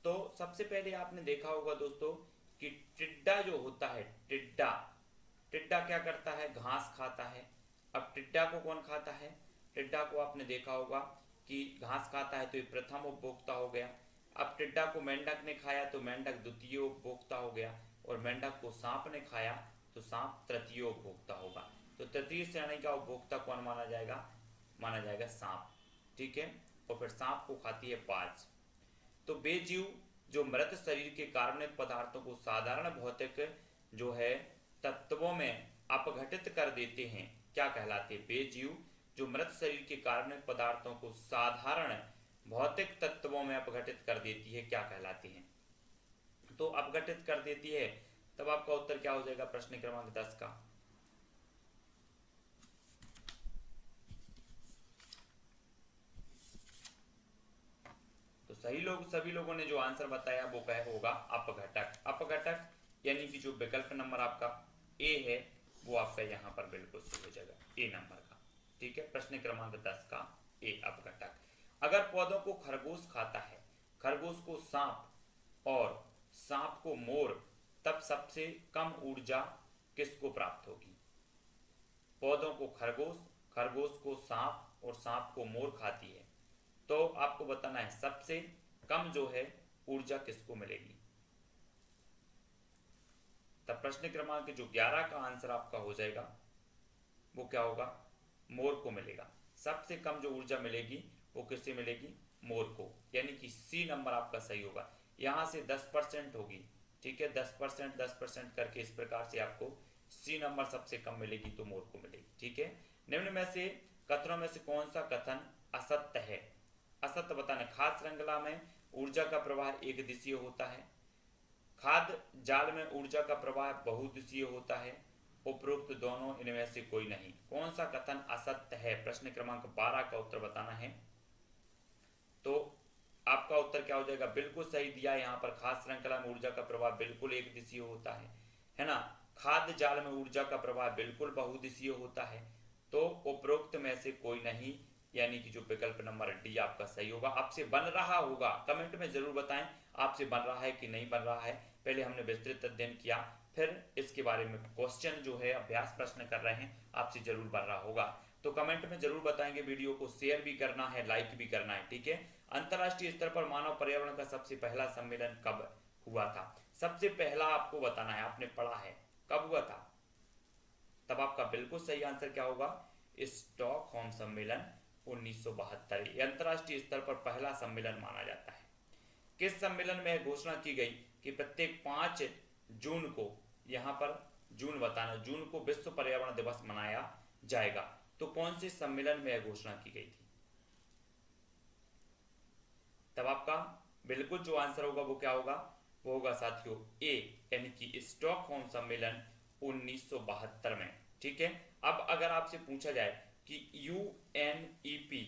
तो सबसे पहले आपने देखा होगा दोस्तों कि टिड्डा जो होता है, टिड्डा, टिड्डा क्या करता है, घास खाता है। अब टिड्डा को कौन खाता है, टिड्डा को आपने देखा होगा कि घास खाता है, तो ये प्रथम उपभोक्ता हो गया। अब टिड्डा को मेंढक ने खाया तो मेंढक द्वितीय उपभोक्ता हो गया, और मेंढक को सांप ने खाया तो सांप तृतीय उपभोक्ता होगा। तो तृतीय श्रेणी का उपभोक्ता कौन माना जाएगा, माना जाएगा सांप। ठीक है, और फिर सांप को खाती है बाज। तो बेजीव जो मृत शरीर के कार्बनिक पदार्थों को साधारण भौतिक जो है तत्वों में अपघटित कर देते हैं, क्या कहलाते हैं? बेजीव जो मृत शरीर के कार्बनिक पदार्थों को साधारण भौतिक तत्वों में अपघटित कर देती है, क्या कहलाती है? तो अपघटित कर देती है। तब आपका उत्तर क्या हो जाएगा, प्रश्न क्रमांक 10 का? तो सही लोग सभी लोगों ने जो आंसर बताया वो कहे होगा अपघटक। अपघटक यानी कि जो विकल्प नंबर आपका ए है वो आपका यहाँ पर बिल्कुल सही हो जाएगा, ए नंबर का। ठीक है, प्रश्न क्रमांक 10 का ए अपघटक। अगर पौधों को खरगोश खाता है, खरगोश को सांप और सांप को मोर, तब सबसे कम ऊर्जा किसको प्राप्त होगी? पौधों को खरगोश, खरगोश को सांप और सांप को मोर खाती है, तो आपको बताना है सबसे कम जो है ऊर्जा किसको मिलेगी। तब प्रश्न क्रमांक जो 11 का आंसर आपका हो जाएगा वो क्या होगा? मोर को मिलेगा। सबसे कम जो ऊर्जा मिलेगी वो किससे मिलेगी? मोर को, यानी कि सी नंबर आपका सही होगा। यहां से 10% होगी, ठीक है, 10% 10% करके इस प्रकार से आपको सी नंबर सबसे कम मिलेगी तो मोर को मिलेगी। ठीक है, निम्न में से कथनों में से कौन सा कथन असत्य है? असत्य बताना। खाद्य श्रृंखला में ऊर्जा का प्रवाह एक दिशीय होता है, खाद्य जाल में ऊर्जा का प्रवाह बहुदिशीय होता है, उपरोक्त दोनों इनमें से कोई नहीं। कौन सा कथन असत्य है? प्रश्न क्रमांक 12 का उत्तर बताना है। तो आपका उत्तर क्या हो जाएगा? बिल्कुल सही दिया यहाँ पर। खाद्य श्रृंखला में ऊर्जा का प्रवाह बिल्कुल एक दिशीय होता है ना। खाद्य जाल में ऊर्जा का प्रवाह बिल्कुल बहुदिशीय होता है, तो उपरोक्त में से कोई नहीं, यानी कि जो विकल्प नंबर डी आपका सही होगा। आपसे बन रहा होगा, कमेंट में जरूर बताएं आपसे बन रहा है कि नहीं बन रहा है। पहले हमने विस्तृत अध्ययन किया, फिर इसके बारे में क्वेश्चन जो है अभ्यास प्रश्न कर रहे हैं, आपसे जरूर बन रहा होगा। तो कमेंट में जरूर बताएंगे, वीडियो को शेयर भी करना है, लाइक भी करना है। ठीक है, अंतरराष्ट्रीय स्तर पर मानव पर्यावरण का सबसे पहला सम्मेलन कब हुआ था? सबसे पहला आपको बताना है, आपने पढ़ा है कब हुआ था, तब आपका बिल्कुल सही आंसर क्या होगा? स्टॉकहोम सम्मेलन 1972। ये अंतरराष्ट्रीय स्तर पर पहला सम्मेलन माना जाता है। किस सम्मेलन में घोषणा की गई कि प्रत्येक 5 जून को, यहां पर जून बताना, जून को विश्व पर्यावरण दिवस मनाया जाएगा? तो कौन से सम्मेलन में घोषणा की गई थी? तब आपका बिल्कुल जो आंसर होगा वो क्या होगा? वो होगा साथियों ए, यानी कि स्टॉकहोम सम्मेलन 1972 में। ठीक है, अब अगर आपसे पूछा जाए कि यूएनईपी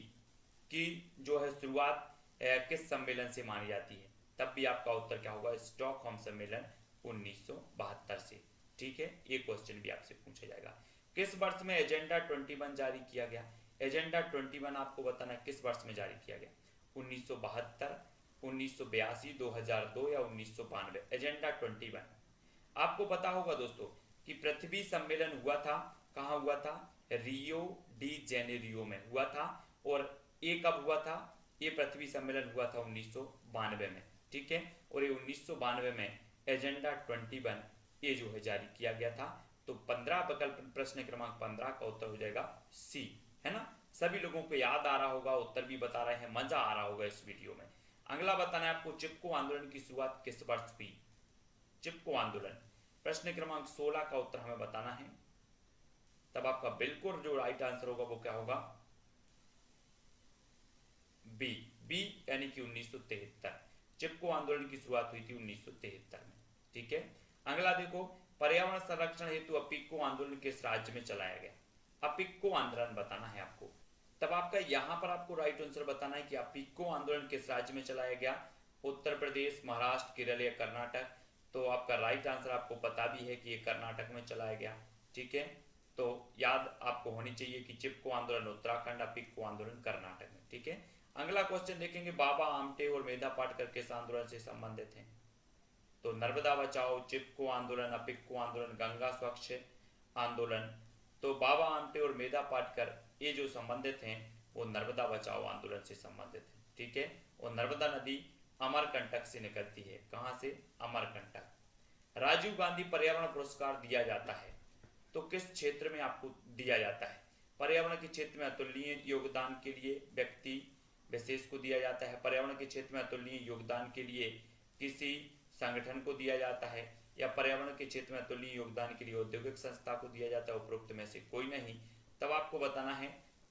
की जो है शुरुआत किस सम्मेलन से मानी जाती है, तब भी आपका उत्तर क्या होगा? स्टॉकहोम सम्मेलन 1972 से। ठीक है, ये क्वेश्चन भी आपसे पूछा जाएगा। किस वर्ष में एजेंडा 21 जारी किया गया? एजेंडा 21 आपको बताना है किस वर्ष में जारी किया गया? 1972, 1982, 2002 या 1992? एजेंडा 21 आपको पता होगा दोस्तों कि पृथ्वी सम्मेलन हुआ था, कहाँ हुआ था? रियो डी जेनेरियो में हुआ था। और ये कब हुआ था? ये पृथ्वी सम्मेलन हुआ था 1992 में। ठीक है, और ये 1992 में एजेंडा 21 ये जो है जारी किया गया था। तो 15 विकल्प, प्रश्न क्रमांक 15 का उत्तर हो जाएगा सी, है ना। सभी लोगों को याद आ रहा होगा, उत्तर भी बता रहे हैं, मजा आ रहा होगा इस वीडियो में। अगला बताना है आपको, चिपको आंदोलन की शुरुआत किस वर्ष हुई? चिपको आंदोलन, प्रश्न क्रमांक 16 का उत्तर हमें बताना है। तब आपका बिल्कुल जो राइट आंसर होगा वो क्या होगा? बी, बी यानी कि 1973। चिपको आंदोलन की शुरुआत हुई थी 1973 में। ठीक है, अगला देखो, पर्यावरण संरक्षण हेतु अपिक्को आंदोलन किस राज्य में चलाया गया? अपिक्को आंदोलन बताना है आपको। तब आपका यहां पर आपको राइट आंसर बताना है कि अपिक्को आंदोलन किस राज्य में चलाया गया? उत्तर प्रदेश, महाराष्ट्र, केरल या कर्नाटक? तो आपका राइट आंसर आपको पता भी है कि ये कर्नाटक में चलाया गया। ठीक है, तो याद आपको होनी चाहिए कि चिपको आंदोलन उत्तराखंड, अपिक्को आंदोलन कर्नाटक में। ठीक है, अगला क्वेश्चन देखेंगे, बाबा आमटे और मेधा पाटकर किस आंदोलन से संबंधित हैं? तो नर्मदा बचाओ, चिपको आंदोलन, अपिक्को आंदोलन, गंगा स्वच्छ आंदोलन? तो बाबा आमटे और मेधा पाटकर ये जो संबंधित हैं वो नर्मदा बचाओ आंदोलन से संबंधित है। ठीक है, और नर्मदा नदी अमरकंटक से निकलती है। कहां से? अमरकंटक। राजीव गांधी पर्यावरण पुरस्कार दिया जाता है तो किस क्षेत्र में आपको दिया जाता है? पर्यावरण के क्षेत्र में अतुलनीय योगदान के लिए व्यक्ति विशेष को दिया जाता है, पर्यावरण के क्षेत्र में अतुलनीय योगदान के लिए किसी संगठन को दिया जाता है, या पर्यावरण के क्षेत्र में अतुलनीय योगदान के लिए औद्योगिक संस्था को दिया जाता है? उपरोक्त में से कोई नहीं। तब आपको बताना है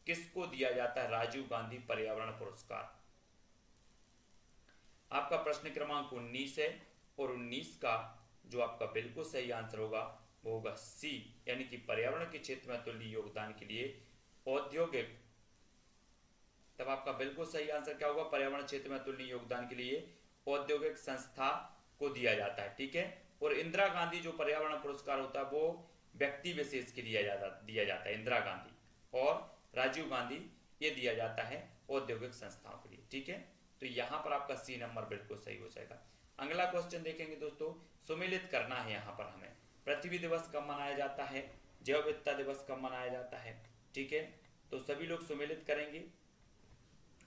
किसको दिया जाता है राजीव गांधी पर्यावरण पुरस्कार। आपका प्रश्न क्रमांक 19 है, और 19 का जो आपका बिल्कुल सही आंसर होगा वो होगा सी, यानी कि पर्यावरण के क्षेत्र में अतुलनीय योगदान के लिए औद्योगिक तब आपका बिल्कुल सही आंसर क्या होगा, पर्यावरण क्षेत्र में अतुलनीय योगदान के लिए औद्योगिक संस्था को दिया जाता है। ठीक है, और इंदिरा गांधी जो पर्यावरण पुरस्कार होता है वो व्यक्ति विशेष के दिया जाता है इंदिरा गांधी, और राजीव गांधी ये दिया जाता है औद्योगिक संस्थाओं के लिए। ठीक है, तो यहाँ पर आपका सी नंबर बिल्कुल सही हो जाएगा। अगला क्वेश्चन देखेंगे दोस्तों, सुमेलित करना है यहाँ पर हमें। पृथ्वी दिवस कब मनाया जाता है, जैव विविधता दिवस कब मनाया जाता है। ठीक है, तो सभी लोग सुमेलित करेंगे।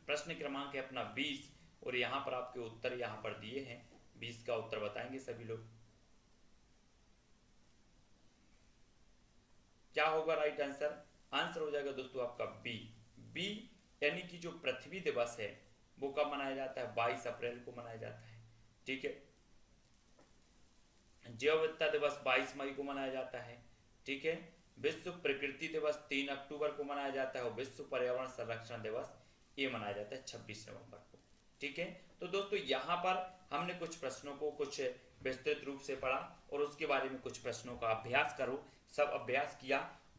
प्रश्न क्रमांक है अपना 20 और यहाँ पर आपके उत्तर यहाँ पर दिए हैं, 20 का उत्तर बताएंगे सभी लोग। क्या होगा राइट आंसर, आंसर हो जाएगा दोस्तों आपका बी। बी यानी कि जो पृथ्वी दिवस है वो कब मनाया जाता है, 22 अप्रैल को मनाया जाता है। ठीक है, जैव विविधता दिवस 22 मई को मनाया जाता है। ठीक है, विश्व प्रकृति दिवस 3 अक्टूबर को मनाया जाता है, और विश्व पर्यावरण संरक्षण दिवस ये मनाया जाता है 26 नवंबर को। ठीक है, तो दोस्तों यहाँ पर हमने कुछ प्रश्नों को कुछ विस्तृत रूप से पढ़ा और उसके बारे में कुछ प्रश्नों का अभ्यास करो, सब अभ्यास किया